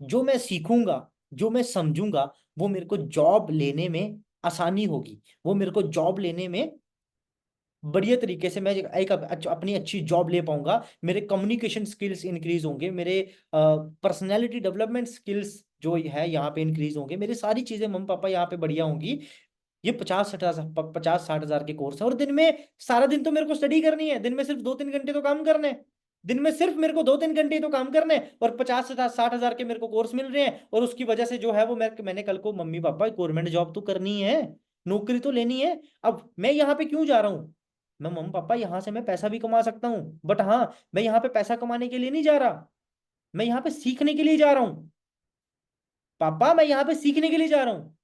जो मैं सीखूंगा, जो मैं समझूंगा, वो मेरे को जॉब लेने में आसानी होगी, वो मेरे को जॉब लेने में बढ़िया तरीके से मैं एक अपनी अच्छी जॉब ले पाऊंगा, मेरे कम्युनिकेशन स्किल्स इंक्रीज होंगे, मेरे पर्सनैलिटी डेवलपमेंट स्किल्स जो है यहाँ पे इंक्रीज होंगे, मेरी सारी चीजें मम्मी पापा यहाँ पे बढ़िया होंगी। ये 50-60 हजार के कोर्स है, और दिन में सारा दिन तो मेरे को स्टडी करनी है, दिन में सिर्फ 2-3 घंटे तो काम करने हैं, दिन में सिर्फ मेरे को 2-3 घंटे तो काम करने हैं, और 50 से 60 हजार के मेरे को कोर्स मिल रहे हैं, और उसकी वजह से जो है वो मैंने कल को मम्मी पापा गवर्नमेंट जॉब तो करनी है, नौकरी तो लेनी है। अब मैं यहाँ पे क्यों जा रहा हूँ, मैं मम्मी पापा यहाँ से मैं पैसा भी कमा सकता हूँ, बट हाँ मैं यहाँ पे पैसा कमाने के लिए नहीं जा रहा, मैं यहाँ पे सीखने के लिए जा रहा हूँ। पापा मैं यहाँ पे सीखने के लिए जा रहा हूँ।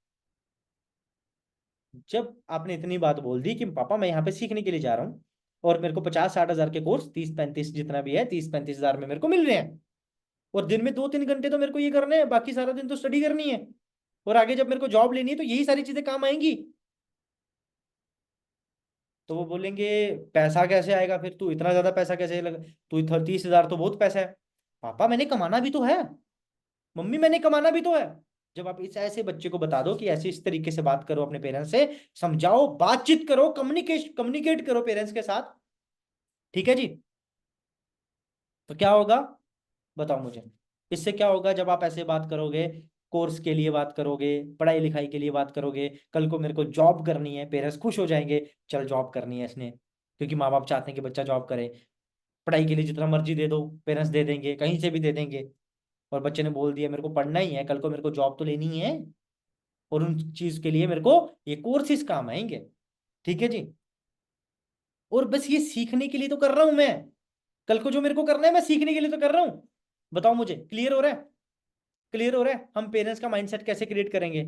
जब आपने इतनी बात बोल दी कि पापा मैं यहाँ पे सीखने के लिए जा रहा हूँ, और मेरे को 50-60 हजार के कोर्स 30-35 जितना भी है 30-35 हजार में मेरे को मिल रहे हैं, और दिन में 2-3 घंटे तो मेरे को ये करने हैं, बाकी सारा दिन तो स्टडी करनी है, और आगे जब मेरे को जॉब लेनी है तो यही सारी चीजें काम आएंगी। तो वो बोलेंगे पैसा कैसे आएगा, फिर तू इतना ज्यादा पैसा कैसे लगा, तू 30 हजार तो बहुत पैसा है। पापा मैंने कमाना भी तो है, मम्मी मैंने कमाना भी तो है। जब आप इस ऐसे बच्चे को बता दो कि ऐसे इस तरीके से बात करो अपने पेरेंट्स से, समझाओ, बातचीत करो, कम्युनिकेट करो पेरेंट्स के साथ। ठीक है जी। तो क्या होगा बताओ मुझे, इससे क्या होगा जब आप ऐसे बात करोगे, कोर्स के लिए बात करोगे, पढ़ाई लिखाई के लिए बात करोगे, कल को मेरे को जॉब करनी है, पेरेंट्स खुश हो जाएंगे, चल जॉब करनी है इसने, क्योंकि माँ बाप चाहते हैं कि बच्चा जॉब करे। पढ़ाई के लिए जितना मर्जी दे दो, पेरेंट्स दे देंगे, कहीं से भी दे देंगे, और बच्चे ने बोल दिया मेरे को पढ़ना ही है, कल को मेरे को जॉब तो लेनी ही है, और उन चीज के लिए मेरे को ये कोर्सेज काम आएंगे। ठीक है जी। और बस ये सीखने के लिए तो कर रहा हूं मैं, कल को जो मेरे को करना है मैं सीखने के लिए तो कर रहा हूं। बताओ मुझे क्लियर हो रहा है, क्लियर हो रहा है, हम पेरेंट्स का माइंडसेट कैसे क्रिएट करेंगे,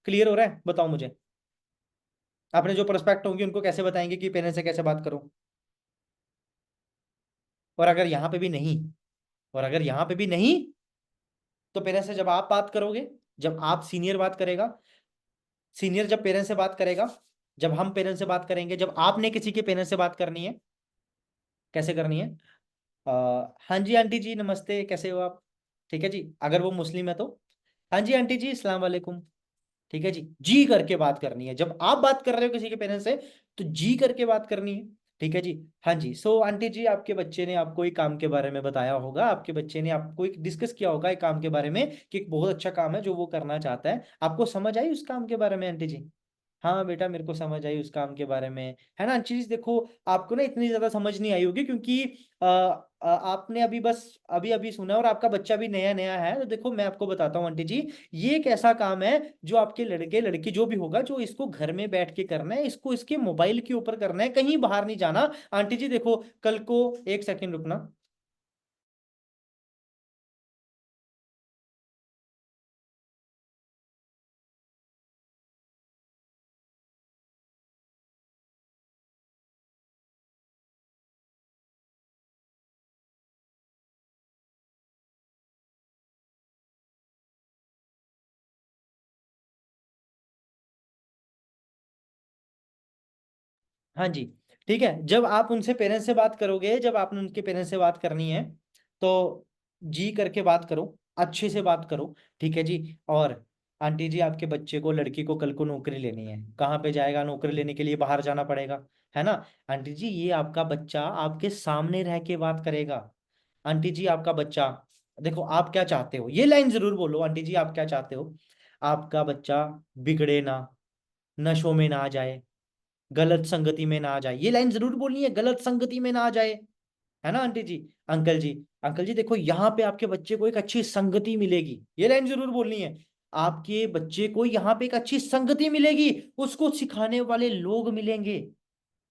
क्लियर हो रहा है, बताओ मुझे। अपने जो प्रोस्पेक्ट होंगे उनको कैसे बताएंगे कि पेरेंट्स से कैसे बात करो। और अगर यहाँ पे भी नहीं, और अगर यहाँ पे भी नहीं, तो पेरेंट्स से जब आप बात करोगे, जब आप सीनियर बात करेगा, सीनियर जब पेरेंट्स से बात करेगा, जब हम पेरेंट्स से बात करेंगे, जब आपने किसी के पेरेंट्स से बात करनी है, कैसे करनी है, हाँ जी आंटी जी नमस्ते कैसे हो आप। ठीक है जी, अगर वो मुस्लिम है तो हाँ जी आंटी जी अस्सलाम वालेकुम। ठीक है जी करके बात करनी है, जब आप बात कर रहे हो किसी के पेरेंट्स से तो जी करके बात करनी है। ठीक है जी। हाँ जी, सो आंटी जी आपके बच्चे ने आपको एक काम के बारे में बताया होगा, आपके बच्चे ने आपको एक डिस्कस किया होगा एक काम के बारे में, कि एक बहुत अच्छा काम है जो वो करना चाहता है, आपको समझ आई उस काम के बारे में आंटी जी। हाँ बेटा मेरे को समझ आई उस काम के बारे में, है ना चीज। देखो आपको ना इतनी ज्यादा समझ नहीं आई होगी, क्योंकि आपने अभी बस अभी अभी सुना, और आपका बच्चा भी नया नया है। तो देखो मैं आपको बताता हूँ आंटी जी, ये एक ऐसा काम है जो आपके लड़के लड़की जो भी होगा, जो इसको घर में बैठ के करना है, इसको इसके मोबाइल के ऊपर करना है, कहीं बाहर नहीं जाना। आंटी जी देखो कल को, एक सेकंड रुकना। हाँ जी। ठीक है, जब आप उनसे पेरेंट्स से बात करोगे, जब आपने उनके पेरेंट्स से बात करनी है, तो जी करके बात करो, अच्छे से बात करो। ठीक है जी। और आंटी जी आपके बच्चे को, लड़की को कल को नौकरी लेनी है, कहाँ पे जाएगा नौकरी लेने के लिए, बाहर जाना पड़ेगा, है ना। आंटी जी ये आपका बच्चा आपके सामने रह के बात करेगा। आंटी जी आपका बच्चा, देखो आप क्या चाहते हो, ये लाइन जरूर बोलो आंटी जी आप क्या चाहते हो, आपका बच्चा बिगड़े ना, नशों में ना जाए, गलत संगति में ना आ जाए, ये लाइन जरूर बोलनी है, गलत संगति में ना आ जाए, है ना आंटी जी। अंकल जी, अंकल जी देखो यहाँ पे आपके बच्चे को एक अच्छी संगति मिलेगी, ये लाइन जरूर बोलनी है, आपके बच्चे को यहाँ पे एक अच्छी संगति मिलेगी, उसको सिखाने वाले लोग मिलेंगे,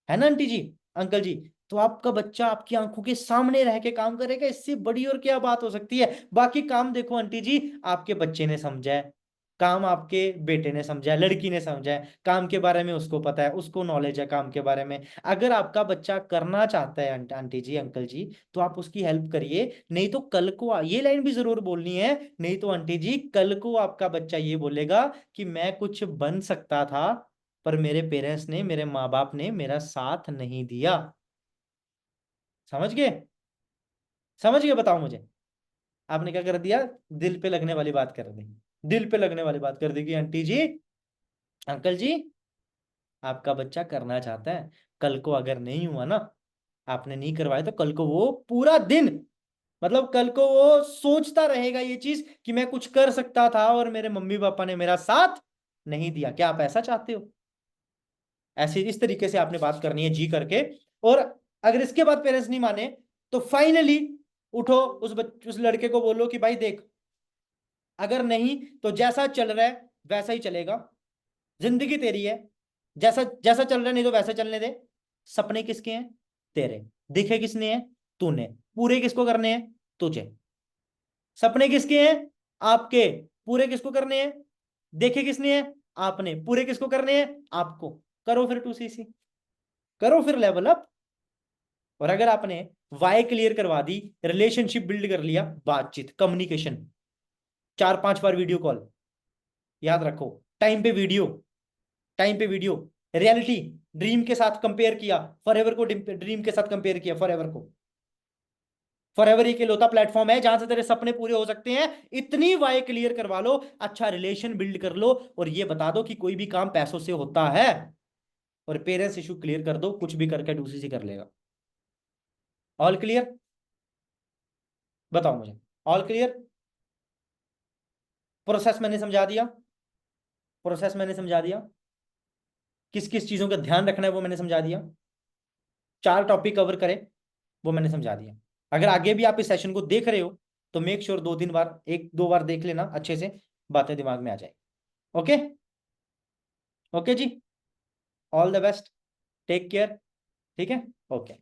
है ना आंटी जी। अंकल जी, तो आपका बच्चा आपकी आंखों के सामने रह के काम करेगा। इससे बड़ी और क्या बात हो सकती है। बाकी काम देखो आंटी जी, आपके बच्चे ने समझा है, काम आपके बेटे ने समझा है, लड़की ने समझा है, काम के बारे में उसको पता है, उसको नॉलेज है काम के बारे में। अगर आपका बच्चा करना चाहता है आंटी जी, अंकल जी, तो आप उसकी हेल्प करिए। नहीं तो कल को ये लाइन भी जरूर बोलनी है, नहीं तो आंटी जी कल को आपका बच्चा ये बोलेगा कि मैं कुछ बन सकता था, पर मेरे पेरेंट्स ने, मेरे माँ बाप ने मेरा साथ नहीं दिया। समझ गए? समझ गए? बताओ मुझे। आपने क्या कर दिया? दिल पे लगने वाली बात कर दी। दिल पे लगने वाली बात कर दी कि आंटी जी, अंकल जी, आपका बच्चा करना चाहता है, कल को अगर नहीं हुआ ना, आपने नहीं करवाया, तो कल को वो पूरा दिन, मतलब कल को वो सोचता रहेगा ये चीज कि मैं कुछ कर सकता था और मेरे मम्मी पापा ने मेरा साथ नहीं दिया। क्या आप ऐसा चाहते हो? ऐसे इस तरीके से आपने बात करनी है जी करके। और अगर इसके बाद पेरेंट्स नहीं माने, तो फाइनली उठो, उस लड़के को बोलो कि भाई देख, अगर नहीं तो जैसा चल रहा है वैसा ही चलेगा, जिंदगी तेरी है, जैसा जैसा चल रहा है, नहीं तो वैसा चलने दे। सपने किसके हैं? तेरे। दिखे किसने हैं? तूने। पूरे किसको करने हैं? तुझे। सपने किसके हैं? आपके। पूरे किसको करने हैं? देखे किसने हैं? आपने। पूरे किसको करने हैं? आपको। करो फिर 2CC, करो फिर लेवल अप। और अगर आपने वाई क्लियर करवा दी, रिलेशनशिप बिल्ड कर लिया, बातचीत, कम्युनिकेशन, 4-5 बार वीडियो कॉल, याद रखो, टाइम पे वीडियो, टाइम पे वीडियो, रियलिटी, ड्रीम के साथ कंपेयर किया, फॉरएवर को ड्रीम के साथ कंपेयर किया, फॉरएवर को। फॉरएवर एक इकलौता प्लेटफॉर्म है जहां से तेरे सपने पूरे हो सकते हैं। इतनी वाई क्लियर करवा लो, अच्छा रिलेशन बिल्ड कर लो, और ये बता दो कि कोई भी काम पैसों से होता है, और पेरेंट्स इशू क्लियर कर दो, कुछ भी करके 2CC कर लेगा। All clear? बताओ मुझे। All clear? प्रोसेस मैंने समझा दिया, प्रोसेस मैंने समझा दिया, किस किस चीजों का ध्यान रखना है वो मैंने समझा दिया, 4 टॉपिक कवर करें वो मैंने समझा दिया। अगर आगे भी आप इस सेशन को देख रहे हो तो मेक श्योर 2-3 बार, 1-2 बार देख लेना अच्छे से, बातें दिमाग में आ जाए। ओके? ओके जी, all the best, take care. ठीक है? ओके।